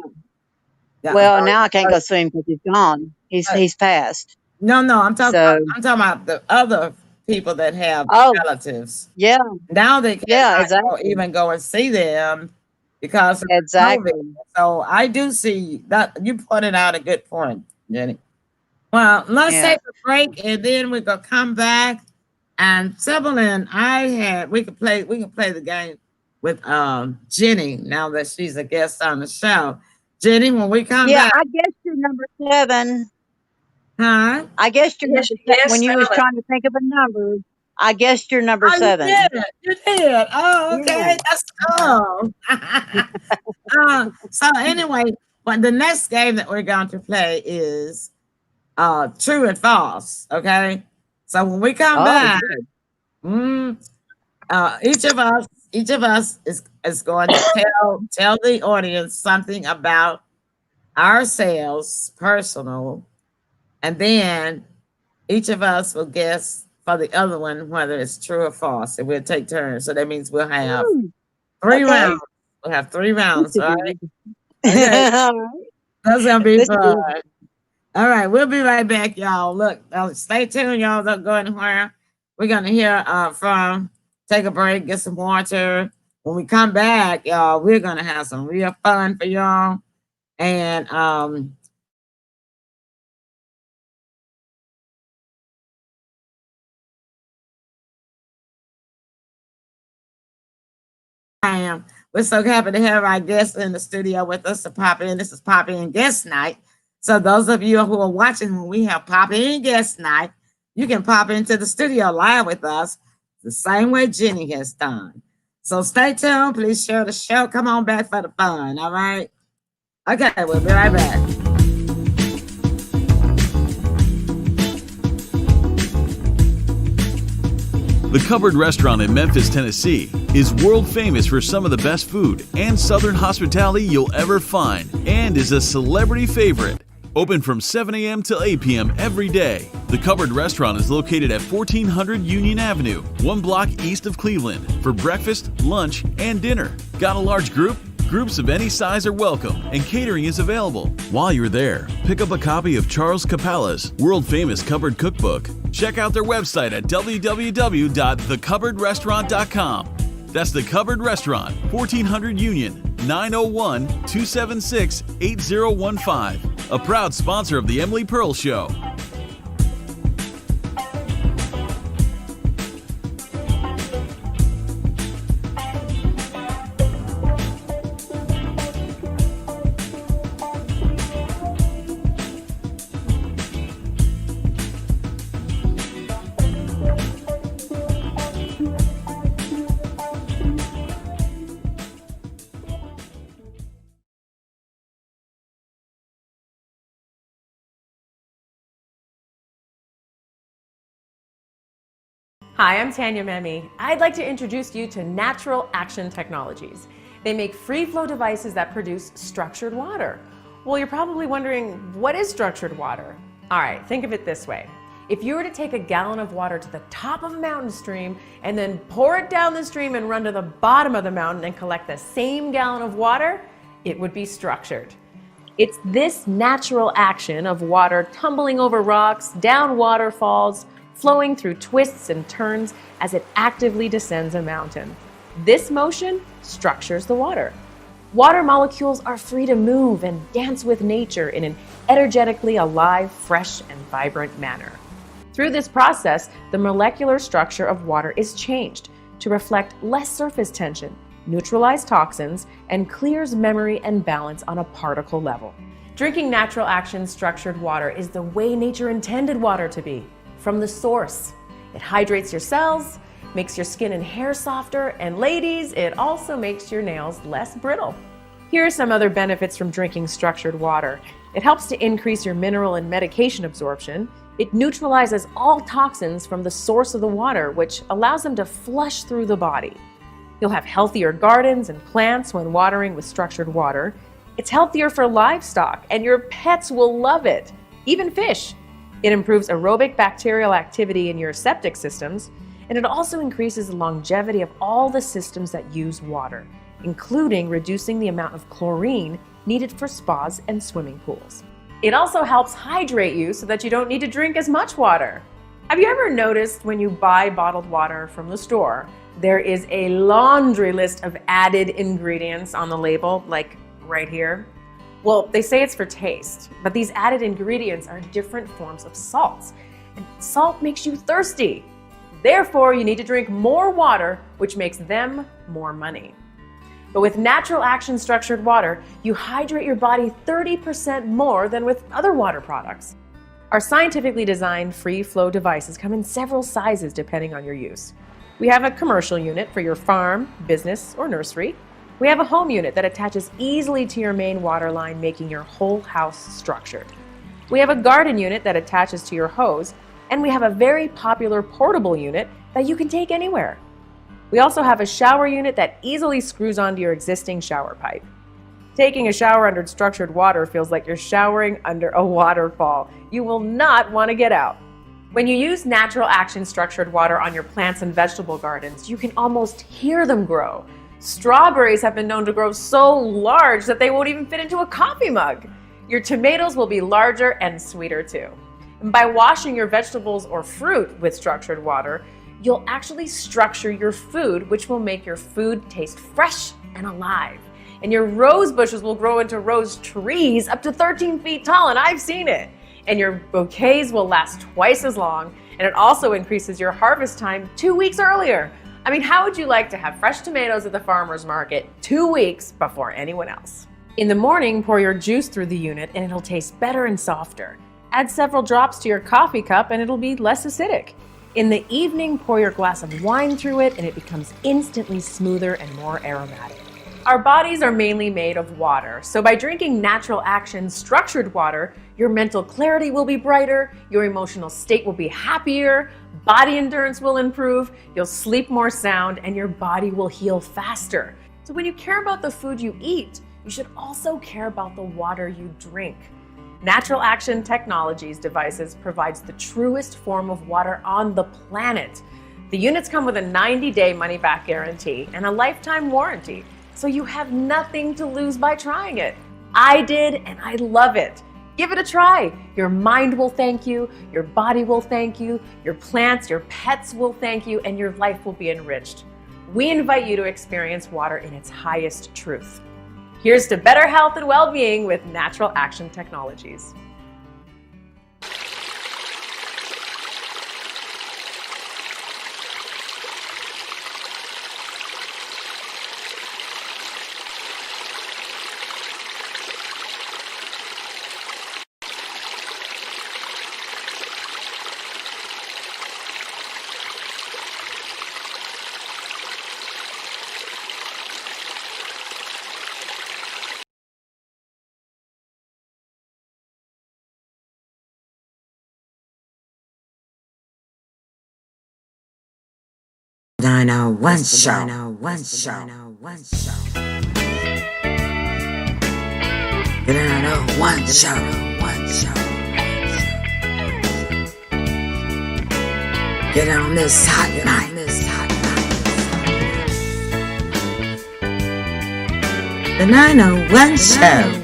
S1: Yeah.
S4: Well, now I can't go see him because he's gone. He's passed.
S1: No,
S4: So,
S1: I'm talking about the other people that have
S4: oh
S1: relatives.
S4: yeah,
S1: Now they
S4: yeah,
S1: cannot
S4: exactly,
S1: even go and see them because of COVID.
S4: exactly.
S1: So I do see that you pointed out a good point, Jenny. Well, let's
S4: Yeah.
S1: take a break and then we're gonna come back. And Sybil and we can play the game with Jenny now that she's a guest on the show. Jenny, when we come
S4: Yeah,
S1: back,
S4: I guess you're number 7.
S1: huh?
S4: I guess you're
S2: Yes,
S4: number
S2: yes,
S4: 7. When you was
S2: Ellen.
S4: trying to think of a number, I guessed you're number
S1: Oh, you
S4: 7.
S1: did it. You did. Oh,
S4: Yeah.
S1: okay. That's cool. So anyway, but the next game that we're going to play is true and false. Okay. So when we come
S4: Oh,
S1: back,
S4: good.
S1: each of us is going to tell the audience something about ourselves, personal, and then each of us will guess for the other one whether it's true or false, and we'll take turns. So that means we'll have
S4: Ooh,
S1: 3
S4: okay.
S1: rounds. We'll have 3 rounds,
S4: This
S1: all
S4: is
S1: right?
S4: good.
S1: Okay,
S4: All right.
S1: that's gonna be
S4: This is
S1: fun.
S4: good.
S1: All right, we'll be right back, y'all. Look, stay tuned, y'all. Don't go anywhere. We're gonna hear take a break, get some water. When we come back, y'all, we're gonna have some real fun for y'all. And we're so happy to have our guests in the studio with us to pop in. This is Pop In Guest Night. So those of you who are watching when we have Pop In Guest Night, you can pop into the studio live with us the same way Jenny has done. So stay tuned. Please share the show. Come on back for the fun. All right. Okay, we'll be right back.
S5: The Cupboard Restaurant in Memphis, Tennessee is world famous for some of the best food and southern hospitality you'll ever find, and is a celebrity favorite. Open from 7 a.m. till 8 p.m. every day. The Cupboard Restaurant is located at 1400 Union Avenue, 1 block east of Cleveland, for breakfast, lunch, and dinner. Got a large group? Groups of any size are welcome, and catering is available. While you're there, pick up a copy of Charles Capala's world-famous Cupboard Cookbook. Check out their website at www.thecupboardrestaurant.com. That's The Cupboard Restaurant, 1400 Union, 901-276-8015. A proud sponsor of The Emily Pearl Show.
S6: Hi, I'm Tanya Memi. I'd like to introduce you to Natural Action Technologies. They make free flow devices that produce structured water. Well, you're probably wondering, what is structured water? All right, think of it this way. If you were to take a gallon of water to the top of a mountain stream and then pour it down the stream and run to the bottom of the mountain and collect the same gallon of water, it would be structured. It's this natural action of water tumbling over rocks, down waterfalls, flowing through twists and turns as it actively descends a mountain. This motion structures the water. Water molecules are free to move and dance with nature in an energetically alive, fresh, and vibrant manner. Through this process, the molecular structure of water is changed to reflect less surface tension, neutralize toxins, and clears memory and balance on a particle level. Drinking Natural Action structured water is the way nature intended water to be, from the source. It hydrates your cells, makes your skin and hair softer, and ladies, it also makes your nails less brittle. Here are some other benefits from drinking structured water. It helps to increase your mineral and medication absorption. It neutralizes all toxins from the source of the water, which allows them to flush through the body. You'll have healthier gardens and plants when watering with structured water. It's healthier for livestock, and your pets will love it, even fish. It improves aerobic bacterial activity in your septic systems, and it also increases the longevity of all the systems that use water, including reducing the amount of chlorine needed for spas and swimming pools. It also helps hydrate you so that you don't need to drink as much water. Have you ever noticed when you buy bottled water from the store, there is a laundry list of added ingredients on the label, like right here? Well, they say it's for taste, but these added ingredients are different forms of salts, and salt makes you thirsty. Therefore, you need to drink more water, which makes them more money. But with Natural Action structured water, you hydrate your body 30% more than with other water products. Our scientifically designed free flow devices come in several sizes depending on your use. We have a commercial unit for your farm, business, or nursery. We have a home unit that attaches easily to your main water line, making your whole house structured. We have a garden unit that attaches to your hose, and we have a very popular portable unit that you can take anywhere. We also have a shower unit that easily screws onto your existing shower pipe. Taking a shower under structured water feels like you're showering under a waterfall. You will not want to get out. When you use Natural Action structured water on your plants and vegetable gardens, you can almost hear them grow. Strawberries have been known to grow so large that they won't even fit into a coffee mug. Your tomatoes will be larger and sweeter too. And by washing your vegetables or fruit with structured water, you'll actually structure your food, which will make your food taste fresh and alive. And your rose bushes will grow into rose trees up to 13 feet tall, and I've seen it. And your bouquets will last twice as long, and it also increases your harvest time 2 weeks earlier. I mean, how would you like to have fresh tomatoes at the farmer's market 2 weeks before anyone else? In the morning, pour your juice through the unit and it'll taste better and softer. Add several drops to your coffee cup and it'll be less acidic. In the evening, pour your glass of wine through it and it becomes instantly smoother and more aromatic. Our bodies are mainly made of water, so by drinking Natural Action structured water, your mental clarity will be brighter, your emotional state will be happier, body endurance will improve, you'll sleep more sound, and your body will heal faster. So when you care about the food you eat, you should also care about the water you drink. Natural Action Technologies devices provides the truest form of water on the planet. The units come with a 90-day money-back guarantee and a lifetime warranty, so you have nothing to lose by trying it. I did, and I love it. Give it a try. Your mind will thank you, your body will thank you, your plants, your pets will thank you, and your life will be enriched. We invite you to experience water in its highest truth. Here's to better health and well-being with Natural Action Technologies.
S1: 901 Show. 901 Show. The 901 Show. Get on this hot night. The 901 Show.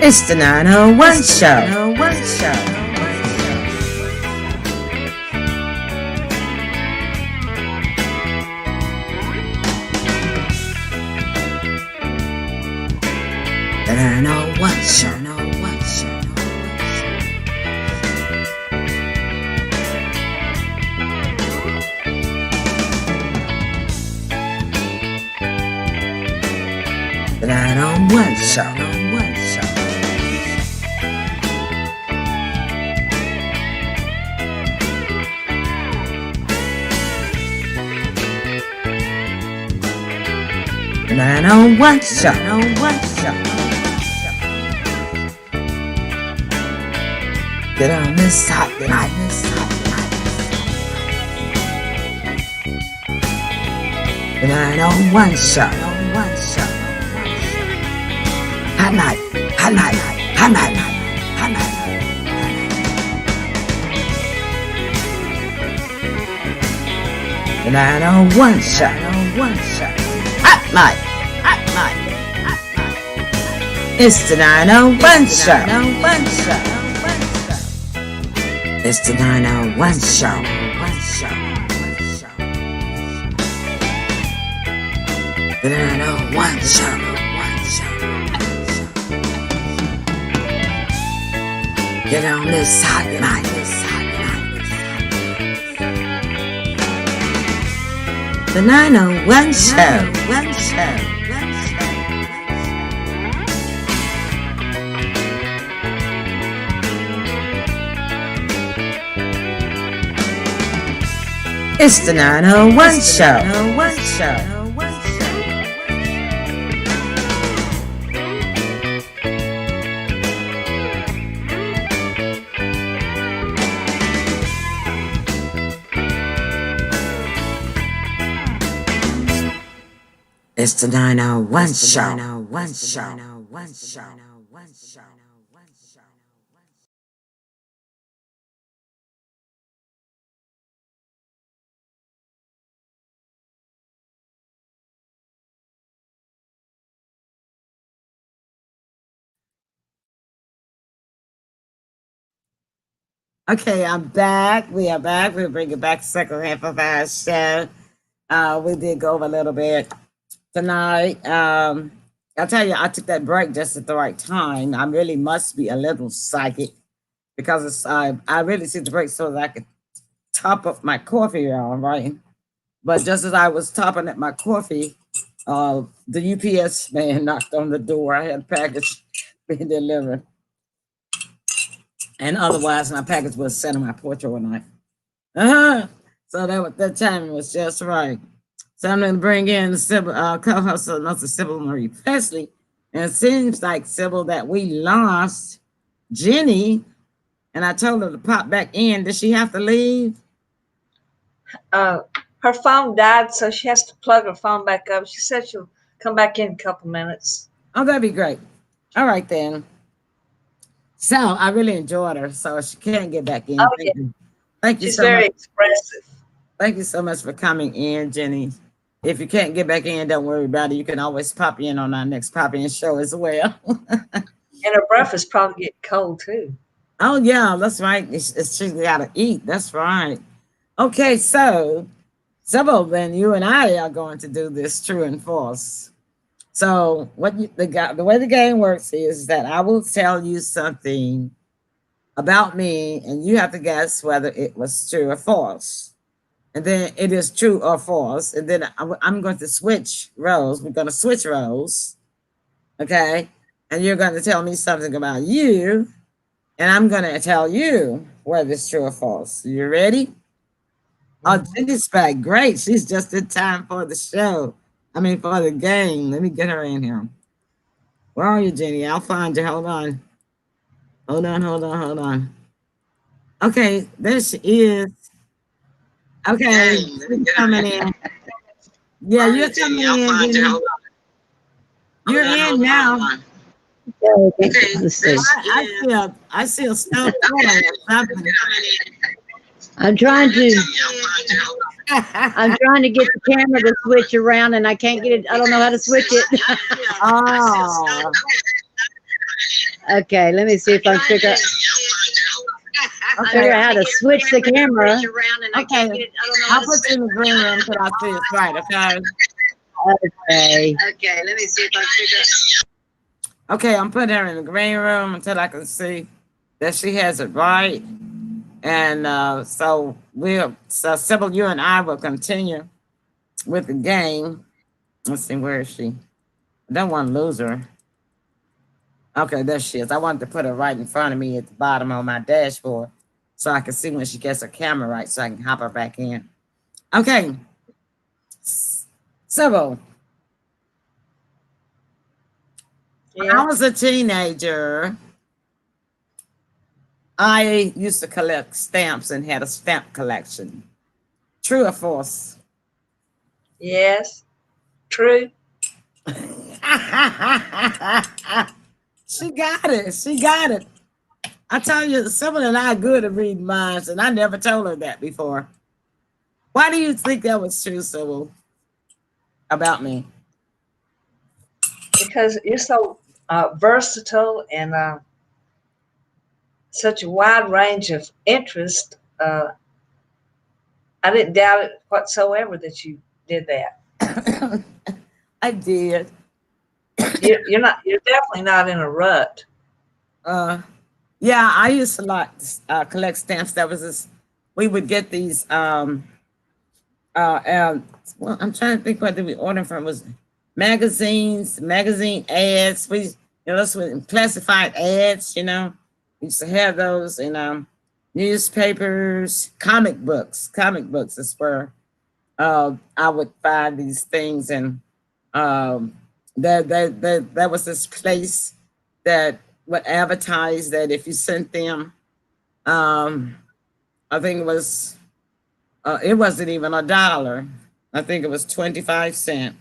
S1: It's the 901 Show. The 901 Show. The 901 Show. The 901 Show. Get on this hot night. The 901 Show. Hot night. The 901 Show. Hot night. It's the 901 Show. It's the 901 Show. The 901 Show. Get on this hot night. The 901 Show. It's the 901 Show. It's the 901 Show. Okay, I'm back. We are back. We'll bring it back second half of our show. We did go over a little bit tonight. I'll tell you, I took that break just at the right time. I really must be a little psychic because I really took the break so that I could top up my coffee, all right? But just as I was topping up my coffee, the UPS man knocked on the door. I had a package being delivered. And otherwise, my package was set on my porch overnight. So that timing was just right. So I'm going to bring in the co-host of another Sybil Marie Presley. And it seems like, Sybil, that we lost Jenny. And I told her to pop back in. Did she have to leave?
S2: Her phone died, so she has to plug her phone back up. She said she'll come back in a couple minutes.
S1: Oh, that'd be great. All right, then. So I really enjoyed her. So she can't get back in.
S2: Oh,
S1: Thank you
S2: She's
S1: so
S2: very
S1: much.
S2: expressive.
S1: Thank you so much for coming in, Jenny. If you can't get back in, don't worry about it. You can always pop in on our next pop-in show as well.
S2: And her breath is probably getting cold, too.
S1: Oh, yeah, that's right. She's got to eat. That's right. Okay, so, Sybil, then you and I are going to do this true and false. So the way the game works is that I will tell you something about me, and you have to guess whether it was true or false. And then it is true or false. And then I'm going to switch roles. We're going to switch roles. Okay. And you're going to tell me something about you. And I'm going to tell you whether it's true or false. You ready? Oh, Jenny's back. Great. She's just in time for the show. I mean, for the game. Let me get her in here. Where are you, Jenny? I'll find you. Hold on. Hold on, hold on, hold on. Okay, there she is. Okay, she's coming in. Yeah, you're coming in, Jenny. You're in now.
S4: Okay, let's see.
S1: I see a stuffed toy or something.
S4: I'm trying to get the camera to switch around, and I can't get it. I don't know how to switch it.
S1: Oh,
S4: Okay, let me see if I can figure out how to switch the camera.
S1: okay. I'll put you in the green room until I see it's right, okay?
S4: Okay, let me see if I can figure out.
S1: Okay, I'm putting her in the green room until I can see that she has it right. And so Sybil, you and I will continue with the game. Let's see, where is she? I don't want to lose her. Okay, there she is. I wanted to put her right in front of me at the bottom of my dashboard so I can see when she gets her camera right so I can hop her back in. Okay. Sybil, when I was a teenager, I used to collect stamps and had a stamp collection. True or false?
S2: Yes, true.
S1: She got it. She got it. I tell you, Sybil and I are good at reading minds, and I never told her that before. Why do you think that was true, Sybil, about me?
S2: Because you're so versatile and such a wide range of interest. I didn't doubt it whatsoever that you did that.
S1: I did.
S2: You're not. You're definitely not in a rut.
S1: Yeah, I used to collect stamps. That was this. We would get these. Well, I'm trying to think what did we order from. It was magazines, magazine ads. Those were classified ads. We used to have those in newspapers, comic books. Comic books is where I would find these things, and there was this place that would advertise that if you sent them, I think it wasn't even $1. I think it was 25 cents.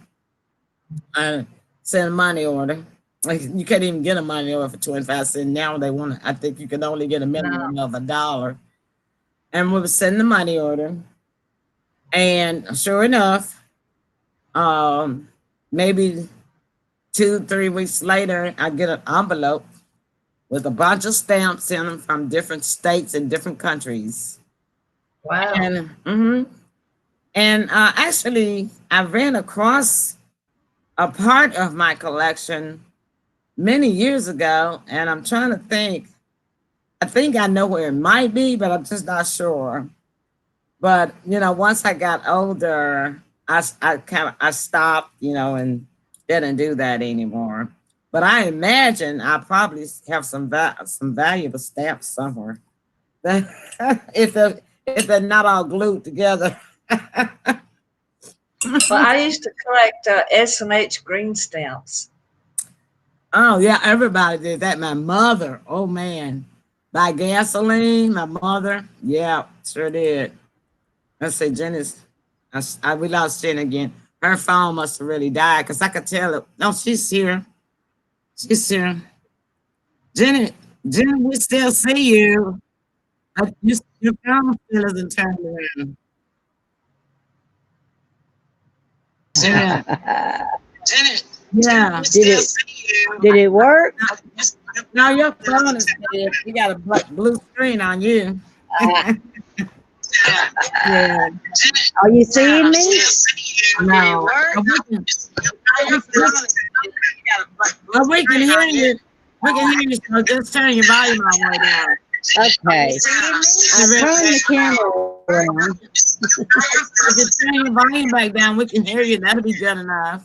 S1: I sent a money order. Like, you can't even get a money order for 25 cents. Now I think you can only get a minimum of $1. And we would send the money order. And sure enough, maybe 2-3 weeks later, I get an envelope with a bunch of stamps in them from different states and different countries.
S2: Wow.
S1: And actually, I ran across a part of my collection many years ago, and I'm trying to think. I think I know where it might be, but I'm just not sure. But once I got older, I stopped, and didn't do that anymore. But I imagine I probably have some valuable stamps somewhere. if they're not all glued together.
S2: Well, I used to collect S&H green stamps.
S1: Oh yeah, everybody did that. My mother, oh man, buy gasoline. My mother, yeah, sure did. Let's say Jenny's. We lost Jenny again. Her phone must have really died because I could tell it. No, she's here. She's here. Jenny, we still see you. Your phone still isn't turned around. Jenny, yeah.
S4: Did it work?
S1: No, your phone is dead. You got a blue screen on you. Yeah.
S4: Are you seeing me?
S1: No. Well, we can hear you. We can hear you, so just turn your volume all the way down.
S4: Okay. I'm turning the camera around.
S1: If you turn your volume back down, we can hear you. That'll be good enough.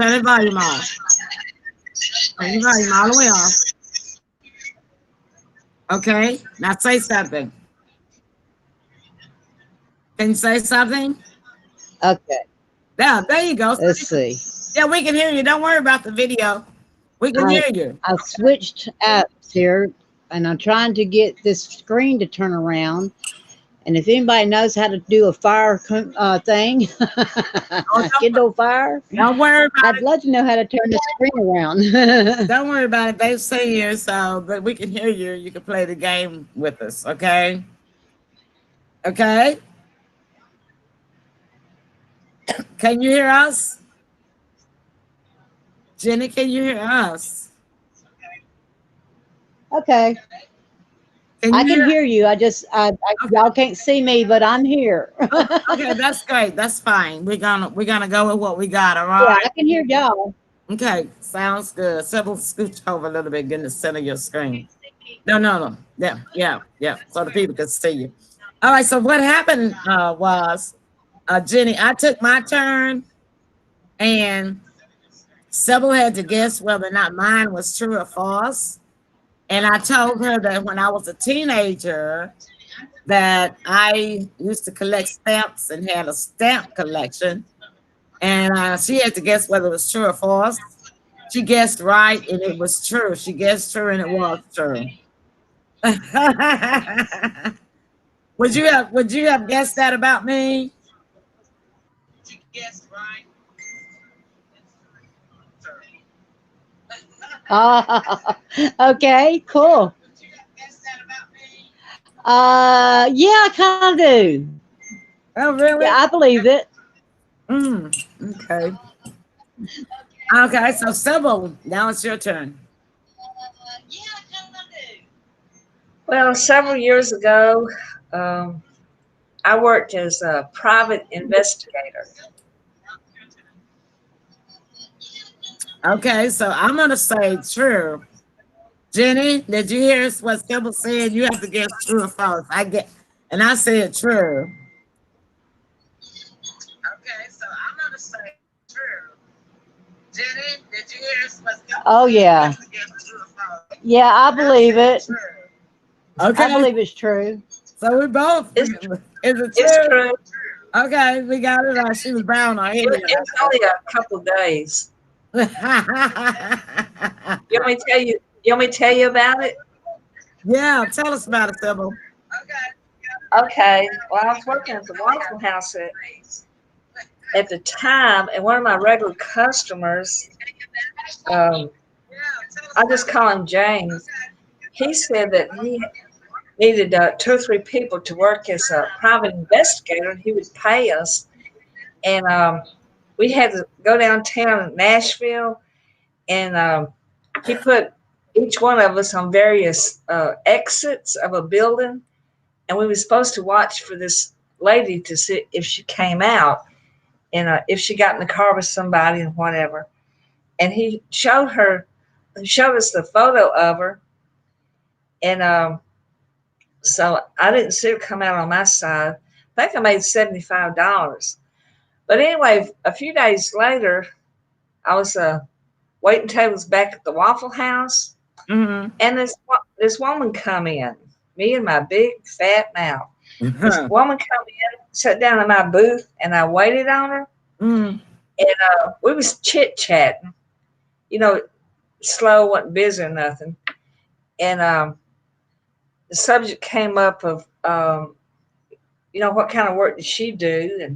S1: Turn the volume off. Turn your volume all the way off. Okay, now say something. Can you say something?
S4: Okay.
S1: Yeah, there you go.
S4: Let's see.
S1: Yeah, we can hear you. Don't worry about the video. We can hear you.
S4: I switched apps here, and I'm trying to get this screen to turn around. And if anybody knows how to do a fire thing,
S1: Oh,
S4: Kindle fire,
S1: don't worry about
S4: I'd
S1: it.
S4: love to know how to turn the screen around.
S1: Don't worry about it. They've seen you, so but we can hear you. You can play the game with us, okay? Okay? Can you hear us? Jenny, can you hear us?
S4: Okay,
S1: Can
S4: I
S1: you
S4: can
S1: hear?
S4: hear you.
S1: Okay.
S4: Y'all can't see me, but I'm here.
S1: Okay, that's great. That's fine. We're gonna go with what we got, all
S4: Yeah,
S1: right?
S4: I can hear y'all.
S1: Okay, sounds good. Sybil, scooch over a little bit, get in the center of your screen. No, no, no. Yeah, yeah, yeah. So the people can see you. All right, so what happened was Jenny, I took my turn and Sybil had to guess whether or not mine was true or false. And I told her that when I was a teenager, that I used to collect stamps and had a stamp collection. And she had to guess whether it was true or false. She guessed right, and it was true. She guessed true, and it was true. Would you have guessed that about me?
S4: Okay, cool. Yeah, I kind of do.
S1: Oh, really?
S4: Yeah, I believe it.
S1: Okay. Okay, so Sybil, now it's your turn.
S2: Well, several years ago, um, I worked as a private investigator.
S1: Okay, so I'm gonna say true. Jenny, did you hear what Sybil said? You have to guess true or false. And I said true. Okay, so I'm gonna say true. Jenny, did you hear what Sybil
S4: Oh,
S1: said? You
S4: yeah.
S1: have to guess true or false.
S4: Yeah, I believe it.
S1: True.
S4: I
S1: Okay,
S4: believe it's true.
S1: so we both.
S2: It's,
S1: Is it
S2: it's
S1: true?
S2: true.
S1: Okay, we got it. She was bound on
S2: It,
S1: head.
S2: it was only a couple of days. You want me to tell you? You want me to tell you about it?
S1: Yeah, tell us about it, Sybil.
S2: Okay. Well, I was working at the Waffle House at the time, and one of my regular customers, um, I just call him James. He said that he needed 2 or 3 people to work as a private investigator, and he would pay us. And we had to go downtown in Nashville, and he put each one of us on various exits of a building, and we were supposed to watch for this lady to see if she came out and if she got in the car with somebody and whatever. And he showed us the photo of her, and so I didn't see her come out on my side. I think I made $75. But anyway, a few days later, I was waiting tables back at the Waffle House,
S1: Mm-hmm.
S2: and this woman come in, me and my big fat mouth. This woman come in, sat down in my booth, and I waited on her,
S1: Mm.
S2: and we was chit chatting, slow, wasn't busy or nothing, and the subject came up of what kind of work did she do,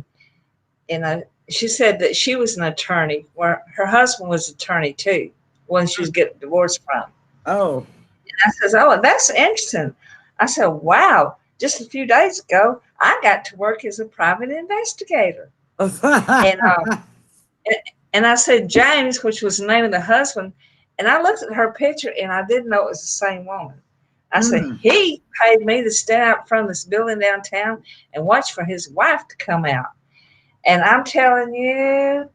S2: and she said that she was an attorney, where her husband was an attorney too, when she was getting divorced from.
S1: Oh.
S2: I says, "Oh, that's interesting." I said, "Wow, just a few days ago, I got to work as a private investigator." And and I said, "James," which was the name of the husband, and I looked at her picture, and I didn't know it was the same woman. I said,
S1: Mm.
S2: "He paid me to stand out front of this building downtown and watch for his wife to come out." And I'm telling you,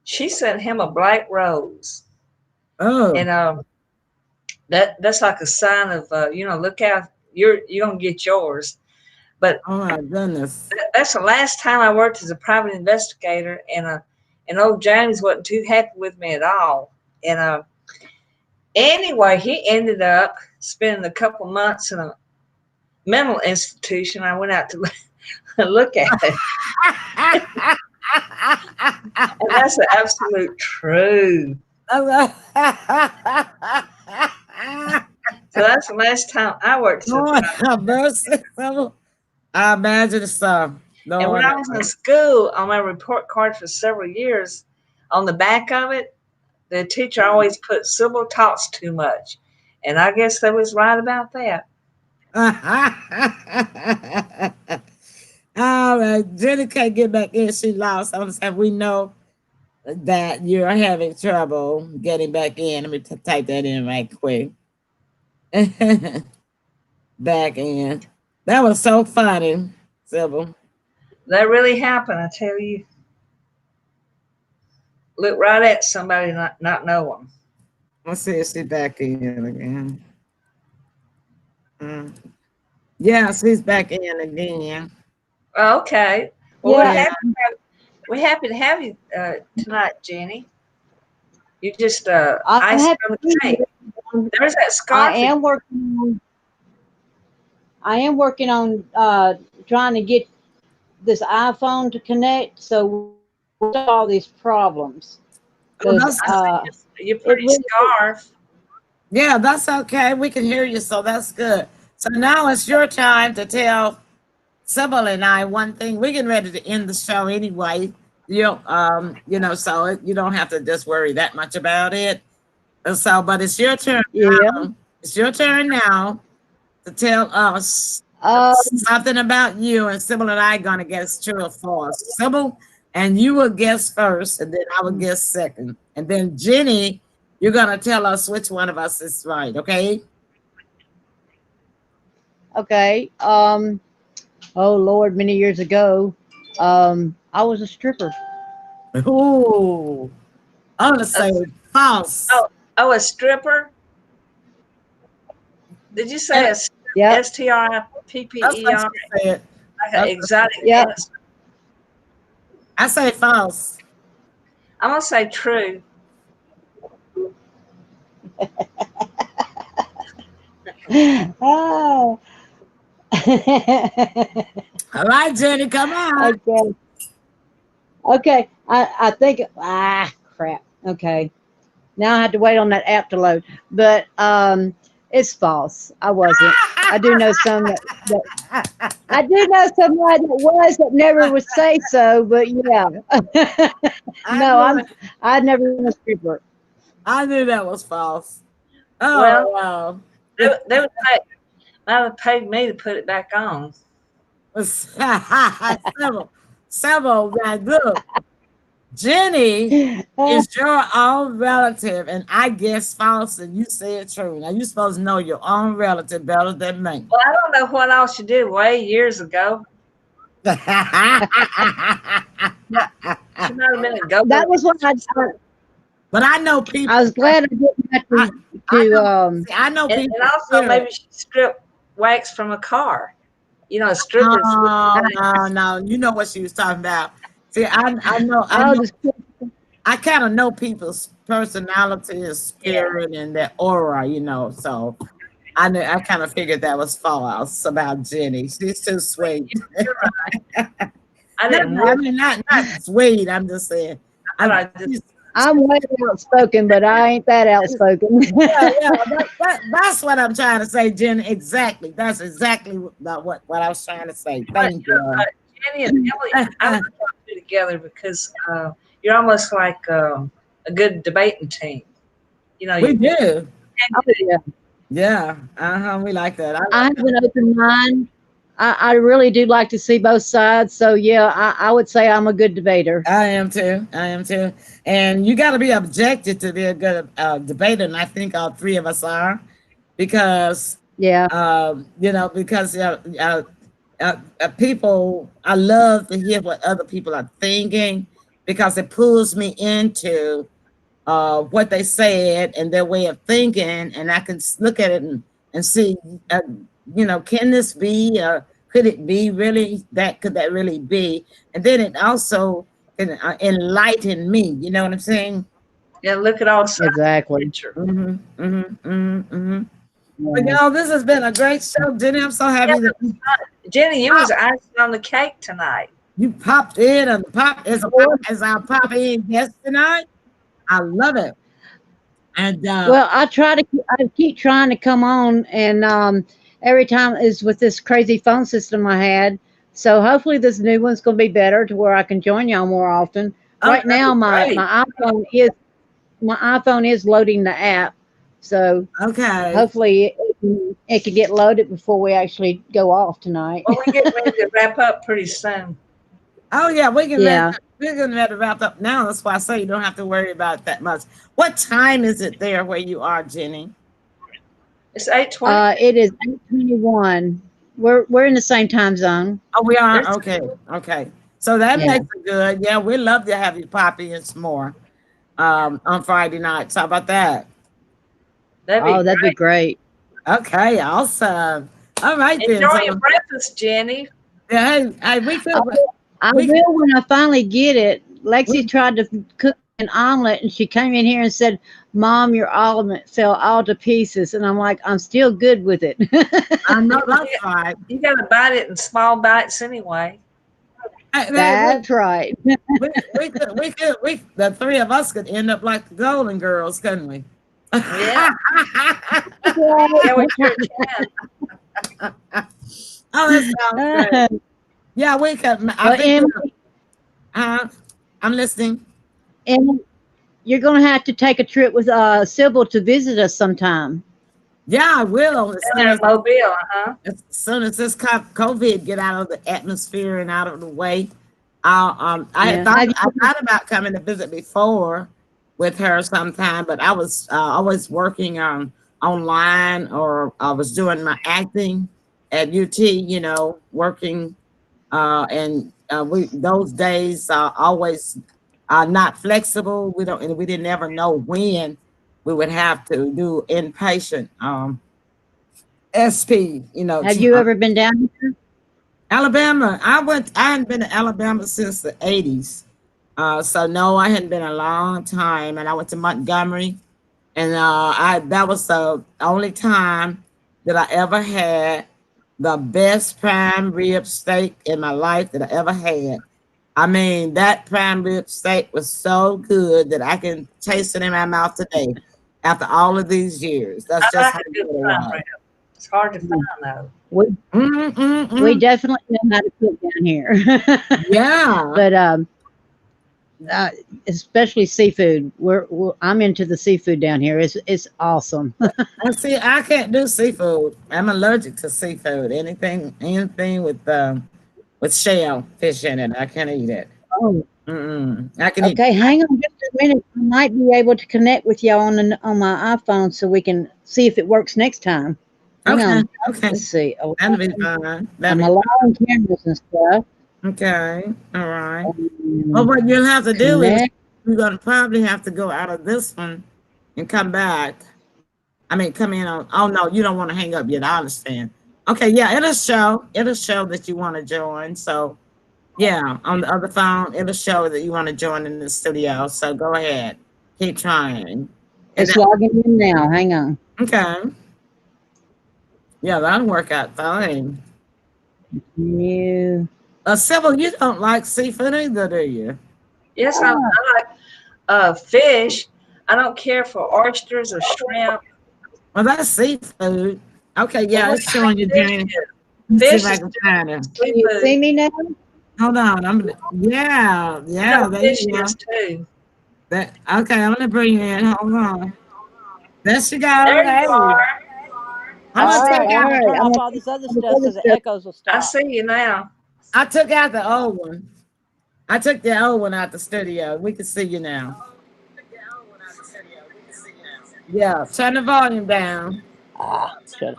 S2: she sent him a black rose,
S1: Oh.
S2: and that's like a sign of look out, you're gonna get yours. But
S1: Oh my goodness.
S2: that's the last time I worked as a private investigator, and old James wasn't too happy with me at all. And anyway, he ended up spending a couple months in a mental institution. I went out to look at it. And that's the absolute truth. So that's the last time I worked as a
S1: Lord
S2: driver.
S1: have mercy. I imagine so.
S2: And when
S1: Lord,
S2: I was in school, on my report card for several years, on the back of it, the teacher always put Sybil talks too much. And I guess they was right about that.
S1: all right, Jenny can't get back in. She lost. I'm saying we know that you're having trouble getting back in. Let me type that in right quick. Back in. That was so funny, Sybil.
S2: That really happened, I tell you. Look right at somebody not know them.
S1: Let's see if she's back in again. Mm. Yeah, she's back in again.
S2: Okay. Well,
S4: Yeah.
S2: we're happy to have you tonight, Jenny. You just
S4: I
S2: iced
S4: have
S2: on the cake. There's that
S4: I
S2: scarf.
S4: am working on trying to get this iPhone to connect so we solve all these problems.
S1: Well,
S4: 'Cause,
S1: that's,
S2: You're
S4: it
S2: pretty
S4: really
S2: scarf.
S1: yeah, that's okay. We can hear you, so that's good. So now it's your time to tell Sybil and I one thing. We're getting ready to end the show anyway. So you don't have to just worry that much about it. And so, but it's your turn
S4: yeah.
S1: now. It's your turn now to tell us
S4: Uh,
S1: something about you, and Sybil and I are gonna guess true or false. Sybil, and you will guess first, and then I will guess second, and then Jenny, you're gonna tell us which one of us is right. Okay?
S4: okay. Oh Lord, many years ago, I was a stripper.
S1: Ooh, I'm gonna say false.
S2: Oh, a stripper? Did you say a
S4: Yep.
S1: That's what
S2: STRIPPER?
S1: she said.
S2: Like an exotic
S4: Yep.
S2: dance?
S1: I say false.
S2: I'm gonna say true.
S4: Oh.
S1: All right, Jenny, come on.
S4: Okay. Okay. I think crap. Okay. Now I have to wait on that app to load. But it's false. I wasn't. I do know some that I do know somebody that was that never would say so, but yeah. No, I'd never been a stripper.
S1: I knew that was false. Oh,
S2: Well,
S1: wow.
S2: they would might have paid me to put it back on.
S1: Several, now look, Jenny is your own relative, and I guess false, and you said true. Now you're supposed to know your own relative better than me.
S2: Well, I don't know what else you did way years ago. She might have been a go.
S4: That was what
S1: But I know people.
S4: I was glad I didn't have
S1: I know
S2: And
S1: people.
S2: also
S1: here.
S2: maybe she stripped wax from a car. You know, strippers.
S1: No. You know what she was talking about. See, I know. I kind of know people's personality and spirit and their aura, So I kind of figured that was false about Jenny. She's too sweet.
S2: You're right. I didn't.
S1: I mean, not sweet. I'm just saying.
S4: I'm way outspoken, but I ain't that outspoken.
S1: That's what I'm trying to say, Jen. Exactly. That's exactly what I was trying to say. Thank you.
S2: Jenny and Emily, I love you together because you're almost like a good debating team.
S1: We do.
S4: Yeah.
S1: Yeah. We like that.
S4: I have an open mind. I really do like to see both sides. So yeah, I would say I'm a good debater.
S1: I am too. And you got to be objective to be a good debater, and I think all three of us are, because people. I love to hear what other people are thinking because it pulls me into what they said and their way of thinking, and I can look at it and see. Can this be? Could it be really that? Could that really be? And then it also can enlighten me. You know what I'm saying?
S2: Yeah, look at all sides.
S4: Exactly.
S1: But this has been a great show, Jenny. I'm so happy that
S2: Jenny, you was icing on the cake tonight.
S1: You popped in and pop as our pop in guest tonight. I love it. And
S4: Well, I keep trying to come on, and every time is with this crazy phone system I had. So hopefully this new one's going to be better to where I can join y'all more often.
S1: oh,
S4: Right
S1: that'd
S4: now,
S1: be great.
S4: my iPhone is loading the app, so
S1: Okay.
S4: hopefully it can get loaded before we actually go off tonight.
S2: Well, we get ready to wrap up pretty soon.
S1: Oh yeah,
S4: Yeah.
S1: we're gonna let it wrap up now. That's why I say you don't have to worry about it that much. What time is it there where you are, Jenny?
S2: It's 8:20.
S4: It is 8:21. We're in the same time zone.
S1: Oh, we are?
S2: There's
S1: Okay. Okay. So that
S4: Yeah.
S1: makes it good. Yeah, we'd love to have you pop in some more on Friday nights. How about that?
S2: that'd be
S4: Oh, that'd be
S2: great.
S4: great.
S1: Okay, awesome. All right then.
S2: Enjoy
S1: So
S2: your breakfast, Jenny.
S1: yeah, hey, we could
S4: I
S1: we could
S4: will when I finally get it. Lexi tried to cook an omelet and she came in here and said, "Mom, your omelet fell all to pieces." And I'm like, "I'm still good with it."
S1: I know that's right.
S2: You got to bite it in small bites anyway.
S1: Hey,
S4: That's right.
S1: the three of us could end up like the Golden Girls, couldn't we?
S2: Yeah,
S1: Oh,
S2: yeah, we sure can.
S1: that sounds great. Yeah, we could. I
S4: Well,
S1: think I'm listening.
S4: Emily, you're going to have to take a trip with Sybil to visit us sometime.
S1: Yeah, I will
S2: And they're in Mobile, huh?
S1: as soon as this COVID get out of the atmosphere and out of the way.
S4: Yeah. Have
S1: I
S4: you,
S1: thought about coming to visit before with her sometime, but I was always working online, or I was doing my acting at UT. You know, working and we those days are always not flexible. We didn't ever know when we would have to do inpatient SP. You know,
S4: have you ever been down here?
S1: Alabama. I hadn't been to Alabama since the '80s. So no, I hadn't been a long time, and I went to Montgomery, and I that was the only time that I ever had the best prime rib steak in my life that I ever had. I mean, that prime rib steak was so good that I can taste it in my mouth today after all of these years.
S2: I
S1: That's just
S2: like
S1: how
S2: a
S1: good
S2: good
S1: it
S2: prime
S1: was.
S2: rib. It's hard to find though.
S4: We,
S1: Mm, mm,
S4: we
S1: mm.
S4: definitely know how to cook down here.
S1: Yeah.
S4: But uh, especially seafood. I'm into the seafood down here. It's awesome.
S1: And see, I can't do seafood. I'm allergic to seafood. Anything with shell fish in it, I can't eat it.
S4: Oh,
S1: Mm-mm. I can eat.
S4: okay. Hang on just a minute. I might be able to connect with y'all on my iPhone so we can see if it works next time. Hang
S1: Okay,
S4: on.
S1: okay,
S4: Let's see.
S1: that'll be fine.
S4: I'm
S1: That'll be
S4: allowing cameras and stuff.
S1: okay. All right. Well,
S4: Um,
S1: what you'll have to do is
S4: connect.
S1: you're gonna probably have to go out of this one and come back. I mean, come in on. Oh no, you don't want to hang up yet. I understand. Okay, yeah, it'll show. It'll show that you want to join. So yeah, on the other phone, it'll show that you want to join in the studio. So go ahead, keep trying. And
S4: It's logging in now. Hang on.
S1: okay, yeah, that'll work out fine.
S4: New.
S1: Sybil, you don't like seafood either, do you?
S2: Yes, I like fish. I don't care for oysters or shrimp.
S1: Well, that's seafood. Okay,
S2: Well,
S1: yeah,
S2: what
S1: it's
S2: do you
S1: showing you,
S2: think
S1: Jane.
S2: fish is?
S1: Let's see if
S2: Fish
S1: I
S2: is
S1: can find her.
S4: Can you see
S2: seafood.
S4: me now?
S1: Hold on, yeah,
S2: I know
S1: there
S2: fish
S1: you go.
S2: is too.
S1: That okay, I'm gonna bring you in. Hold on. There she goes.
S2: There
S1: Hey,
S2: you are.
S1: I'm
S2: I
S1: gonna
S2: see
S1: take
S2: you.
S4: All
S1: out.
S4: right.
S7: Turn
S4: I'm
S7: off
S4: gonna
S7: all
S4: take
S7: this other
S4: all this
S7: stuff
S4: other
S7: so the
S4: stuff.
S7: echoes will
S2: I
S7: stop.
S2: see you now.
S1: I took out the old one. I took the old one out the studio. We can see you now. Yeah, turn the volume down.
S7: Ah, shit.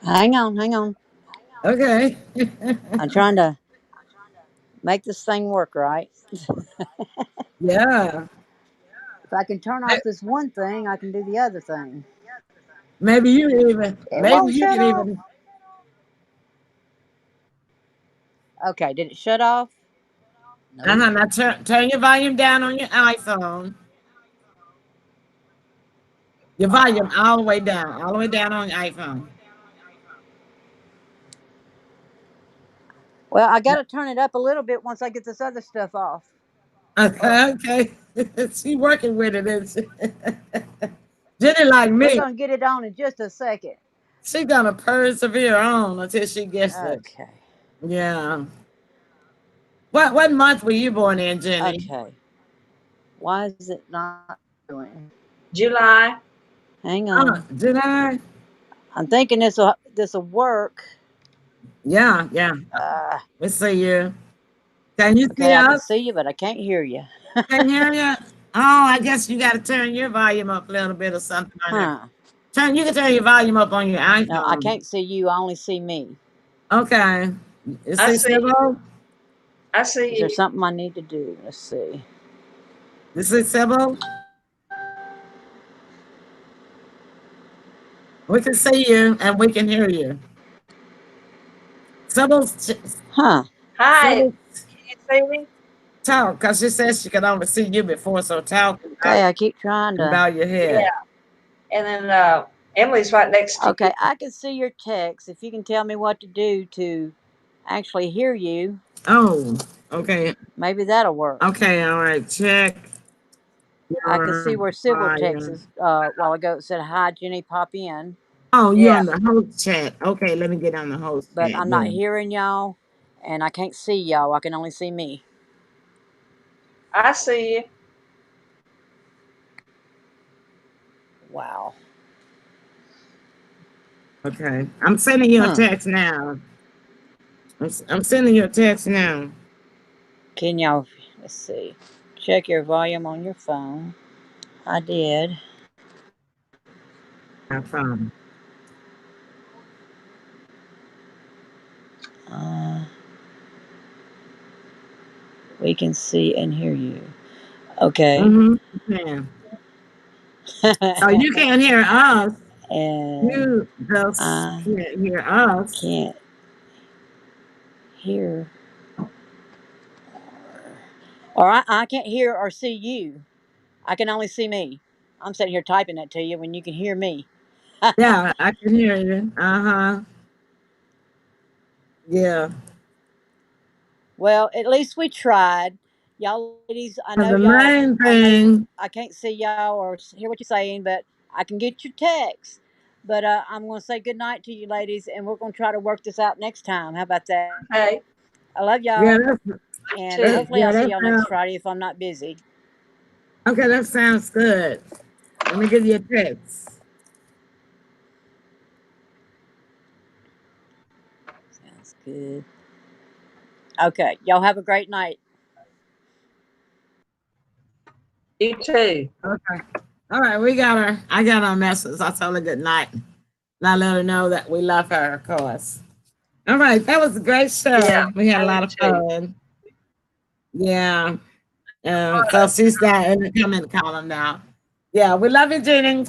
S4: Hang on. Hang on.
S1: Okay.
S4: I'm trying to make this thing work right.
S1: Yeah.
S4: If I can turn off this one thing, I can do the other thing. It
S1: Maybe
S4: won't
S1: you
S4: shut
S1: can
S4: off.
S1: even.
S4: Okay. Did it shut off? Nope.
S1: Now turn your volume down on your iPhone. Your volume all the way down on your iPhone.
S4: Well, I got to turn it up a little bit once I get this other stuff off.
S1: Okay, okay. She working with it, isn't she? Jenny like
S4: We're
S1: me.
S4: going to get it on in just a second.
S1: She gonna persevere on until she gets it.
S4: Okay.
S1: Yeah. What month were you born in, Jenny?
S4: Okay. Why is it not doing?
S2: July.
S4: Hang on.
S1: Did I?
S4: I'm thinking this will work.
S1: Yeah, yeah.
S4: Uh,
S1: Let's see you. Can you see
S4: okay, I can
S1: us?
S4: see you, but I can't hear you.
S1: Can you hear you? Oh, I guess you got to turn your volume up a little bit or something on there.
S4: Huh.
S1: You can turn your volume up on your
S4: No, I
S1: iPhone.
S4: can't see you. I only see me.
S1: Okay. Is
S2: I
S1: it
S2: see you.
S1: Sybil?
S2: I see
S4: Is there
S2: you.
S4: something I need to do? Let's see.
S1: Is it Sybil? We can see you and we can hear you. Sybil's
S4: Huh.
S2: Hi.
S1: Sybil
S2: Can you see me?
S1: talk because she says she could only see you before, so talk
S4: Okay, I keep trying
S1: and
S4: to.
S1: bow your head.
S2: Yeah. And then Emily's right next to
S4: Okay,
S2: you.
S4: I can see your text. If you can tell me what to do to actually hear you,
S1: Oh, okay.
S4: maybe that'll work.
S1: Okay, all right. Check
S4: I can see
S1: your
S4: where Sybil
S1: volume.
S4: texts a while ago. It said, "Hi, Jenny, pop in,"
S1: Oh, you're
S2: Yeah.
S1: on the host chat. Okay, let me get on the host
S4: but
S1: chat
S4: I'm not
S1: then.
S4: hearing y'all, and I can't see y'all. I can only see me.
S2: I see you.
S4: Wow.
S1: Okay, I'm sending you a
S4: Hmm.
S1: text now. I'm sending you a text now.
S4: Can y'all? Let's see. Check your volume on your phone. I did.
S1: No problem.
S4: Uh, we can see and hear you. Okay.
S1: Yeah. So you can't hear us.
S4: And
S1: You just
S4: I
S1: can't hear us.
S4: can't hear, or I can't hear or see you. I can only see me. I'm sitting here typing it to you when you can hear me.
S1: Yeah, I can hear you. Uh-huh. Yeah.
S4: Well, at least we tried. Y'all ladies, I
S1: And
S4: know
S1: the
S4: y'all,
S1: main
S4: I know
S1: thing,
S4: I can't see y'all or hear what you're saying, but I can get your text. But I'm going to say good night to you ladies, and we're going to try to work this out next time. How about that?
S2: Hey,
S4: I love
S1: yeah,
S4: y'all, and
S2: too.
S4: hopefully I'll see
S1: that
S4: y'all next
S1: sounds
S4: Friday if I'm not busy.
S1: okay. That sounds good. Let me give you a text.
S4: Sounds good. Okay, y'all have a great night.
S2: You too.
S1: Okay. All right, we got her. I got our message. I told her good night. And I let her know that we love her, of course. All right, that was a great
S2: Yeah.
S1: show. We had a
S2: I
S1: lot
S2: did
S1: of
S2: too.
S1: fun. Yeah. So she's there in the comment column now. Yeah, we love you, Jenny.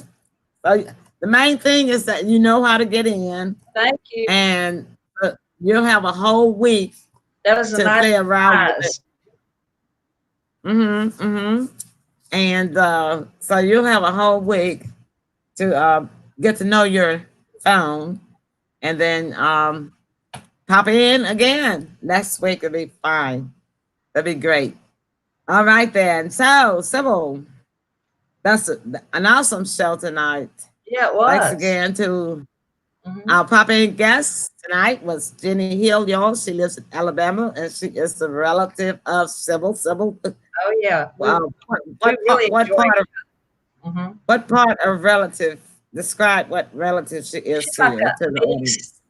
S1: So the main thing is that you know how to get in,
S2: Thank you.
S1: and you'll have a whole week
S2: That was a
S1: to
S2: nice
S1: play around with it.
S2: surprise.
S1: And so you'll have a whole week to get to know your phone, and then pop in again next week. It'll be fine. That'd be great. All right then. So Sybil, that's an awesome show tonight.
S2: Yeah, it
S1: Thanks
S2: was.
S1: again to
S2: Mhm.
S1: our pop-in guest tonight was Jenny Hill, y'all. She lives in Alabama, and she is the relative of Sybil. Sybil,
S2: Oh yeah.
S1: wow,
S2: We really
S1: what
S2: enjoyed
S1: part of
S2: it. Hmm.
S1: what part of relative? Describe what relative she is
S2: She's
S1: to
S2: like
S1: you, to the
S2: a niece.
S1: audience.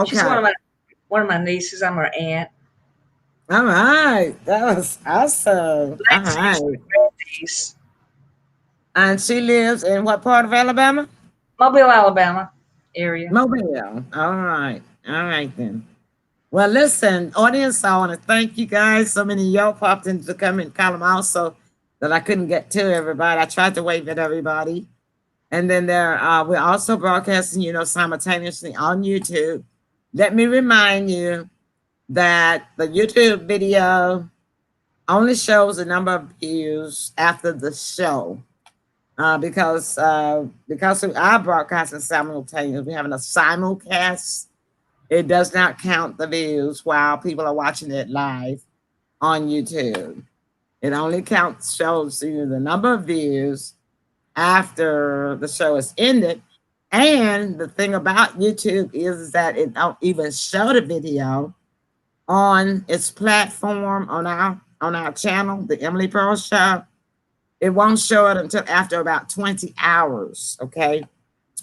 S2: She's
S1: Okay,
S2: one of my nieces. I'm her aunt.
S1: all right, that was awesome. All
S2: Lexi's
S1: right,
S2: niece.
S1: and she lives in what part of Alabama?
S2: Mobile, Alabama area.
S1: Mobile. All right then. Well, listen, audience, I want to thank you guys. So many of y'all popped into the comment column also that I couldn't get to everybody. I tried to wave at everybody. And then we're also broadcasting, simultaneously on YouTube. Let me remind you that the YouTube video only shows the number of views after the show. Because we are broadcasting simultaneously. We're having a simulcast It does not count the views while people are watching it live on YouTube. It only counts, shows you the number of views after the show is ended. And the thing about YouTube is that it don't even show the video on its platform on our channel, the Emily Pearl Show. It won't show it until after about 20 hours. Okay.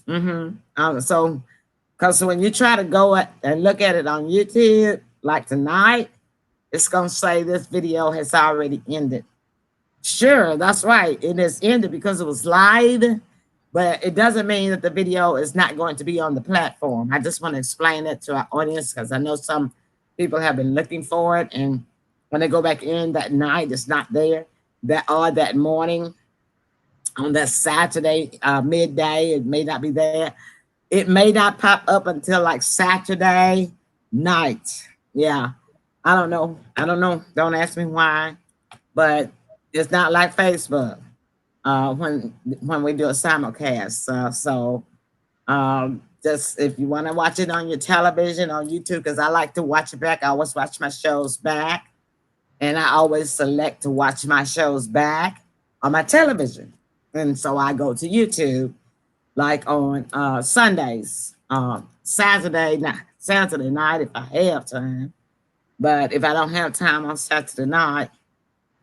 S1: So, because when you try to go and look at it on YouTube, like tonight, it's going to say this video has already ended. Sure, that's right. It is ended because it was live, but it doesn't mean that the video is not going to be on the platform. I just want to explain that to our audience because I know some people have been looking for it, and when they go back in that night, it's not there. That morning on that Saturday midday, it may not be there. It may not pop up until like Saturday night. Yeah, I don't know. Don't ask me why, but it's not like Facebook when we do a simulcast. Just if you want to watch it on your television on YouTube, because I like to watch it back. I always watch my shows back, and I always select to watch my shows back on my television. And so I go to YouTube, like on Sundays, Saturday night if I have time. But if I don't have time on Saturday night,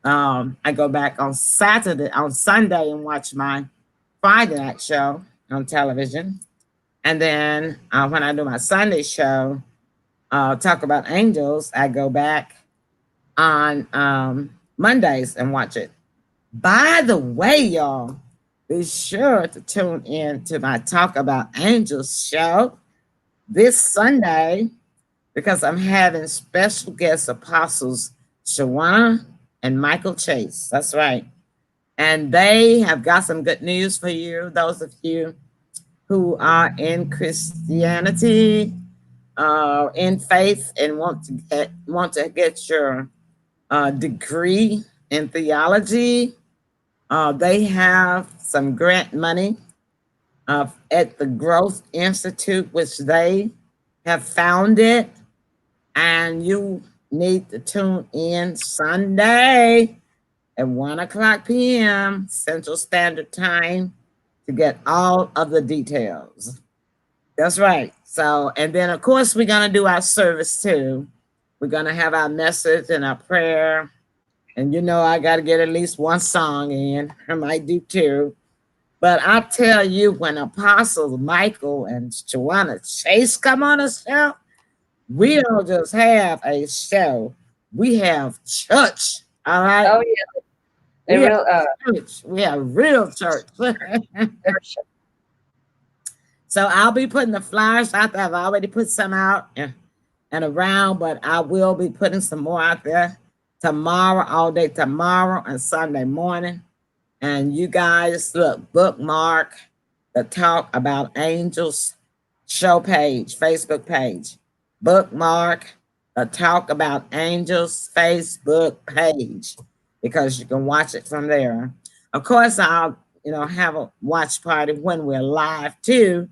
S1: I go back on Sunday and watch my Friday night show on television. And then when I do my Sunday show, talk about angels, I go back on Mondays and watch it. By the way, y'all, be sure to tune in to my Talk About Angels show this Sunday because I'm having special guest apostles Shawana and Michael Chase. That's right. And they have got some good news for you, those of you who are in Christianity, in faith, and want to get your degree in theology. They have some grant money at the Growth Institute, which they have founded, and you need to tune in Sunday at 1:00 p.m. Central Standard Time to get all of the details. That's right. So, and then of course we're gonna do our service too. We're gonna have our message and our prayer. And you know I gotta get at least one song in. I might do two. But I tell you, when Apostles Michael and Joanna Chase come on a show, we don't just have a show. We have church. All right.
S2: Oh yeah, they
S1: We have
S2: real
S1: church. We have real church. So I'll be putting the flyers out there. I've already put some out and around, but I will be putting some more out there tomorrow, all day tomorrow and Sunday morning. And you guys look, bookmark the Talk About Angels show page, Facebook page. Bookmark the Talk About Angels Facebook page because you can watch it from there. Of course, I'll have a watch party when we're live too.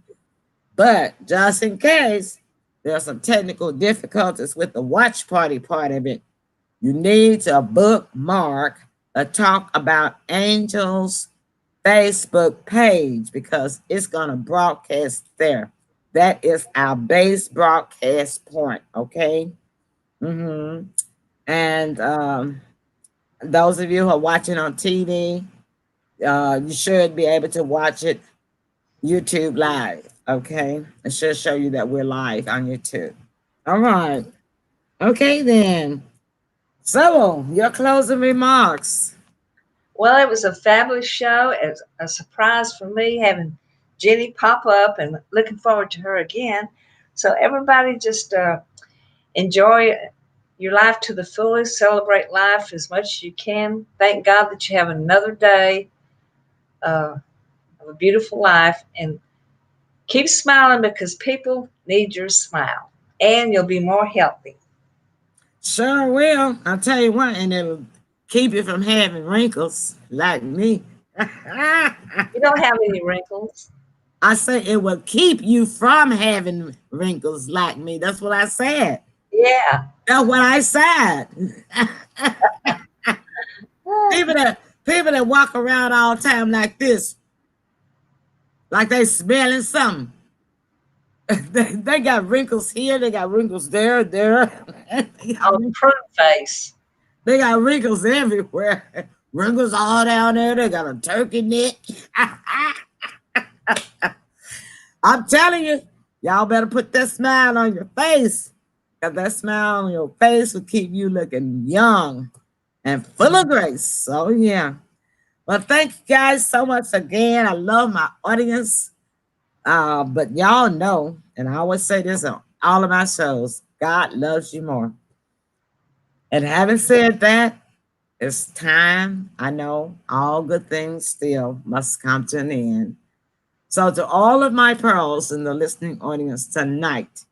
S1: But just in case there are some technical difficulties with the watch party part of it, you need to bookmark the Talk About Angels Facebook page because it's going to broadcast there. That is our base broadcast point, okay? And those of you who are watching on TV, you should be able to watch it YouTube live, okay? It should show you that we're live on YouTube. All right. Okay, then. So, your closing remarks.
S2: Well, it was a fabulous show. It's a surprise for me having Jenny pop up and looking forward to her again. So everybody just enjoy your life to the fullest. Celebrate life as much as you can. Thank God that you have another day of a beautiful life. And keep smiling because people need your smile. And you'll be more healthy.
S1: Sure will. I'll tell you what, and it'll keep you from having wrinkles like me.
S2: You don't have any wrinkles.
S1: I say it will keep you from having wrinkles like me. That's what I said.
S2: Yeah.
S1: That's what I said. people that walk around all the time like this, like they smelling something. They got wrinkles here, they got wrinkles there.
S2: On the prune face.
S1: They got wrinkles everywhere. Wrinkles all down there. They got a turkey neck. I'm telling you, y'all better put that smile on your face. Because that smile on your face will keep you looking young and full of grace. So, yeah. Well, thank you guys so much again. I love my audience. But y'all know, and I always say this on all of my shows, God loves you more. And having said that, it's time. I know all good things still must come to an end. So, to all of my pearls in the listening audience tonight,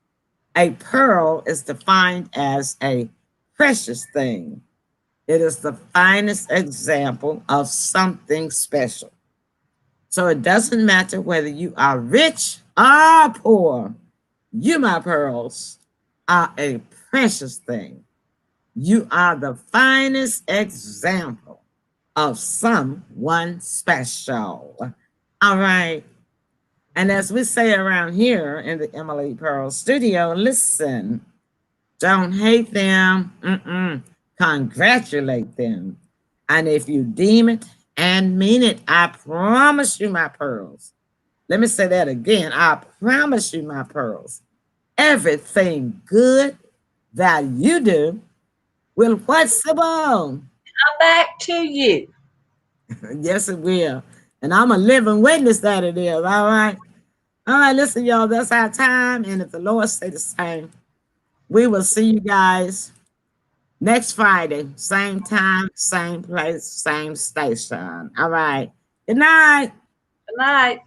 S1: a pearl is defined as a precious thing. It is the finest example of something special. So, it doesn't matter whether you are rich or poor, you, my pearls, are a precious thing. You are the finest example of someone special. All right. And as we say around here in the Emily Pearl studio, listen, don't hate them, congratulate them. And if you deem it and mean it, I promise you, my pearls. Let me say that again. I promise you, my pearls, everything good that you do will what's the bone?
S2: Come back to you.
S1: Yes, it will. And I'm a living witness that it is. All right. All right, listen, y'all, that's our time. And if the Lord say the same, we will see you guys next Friday. Same time, same place, same station. All right. Good night.
S2: Good night.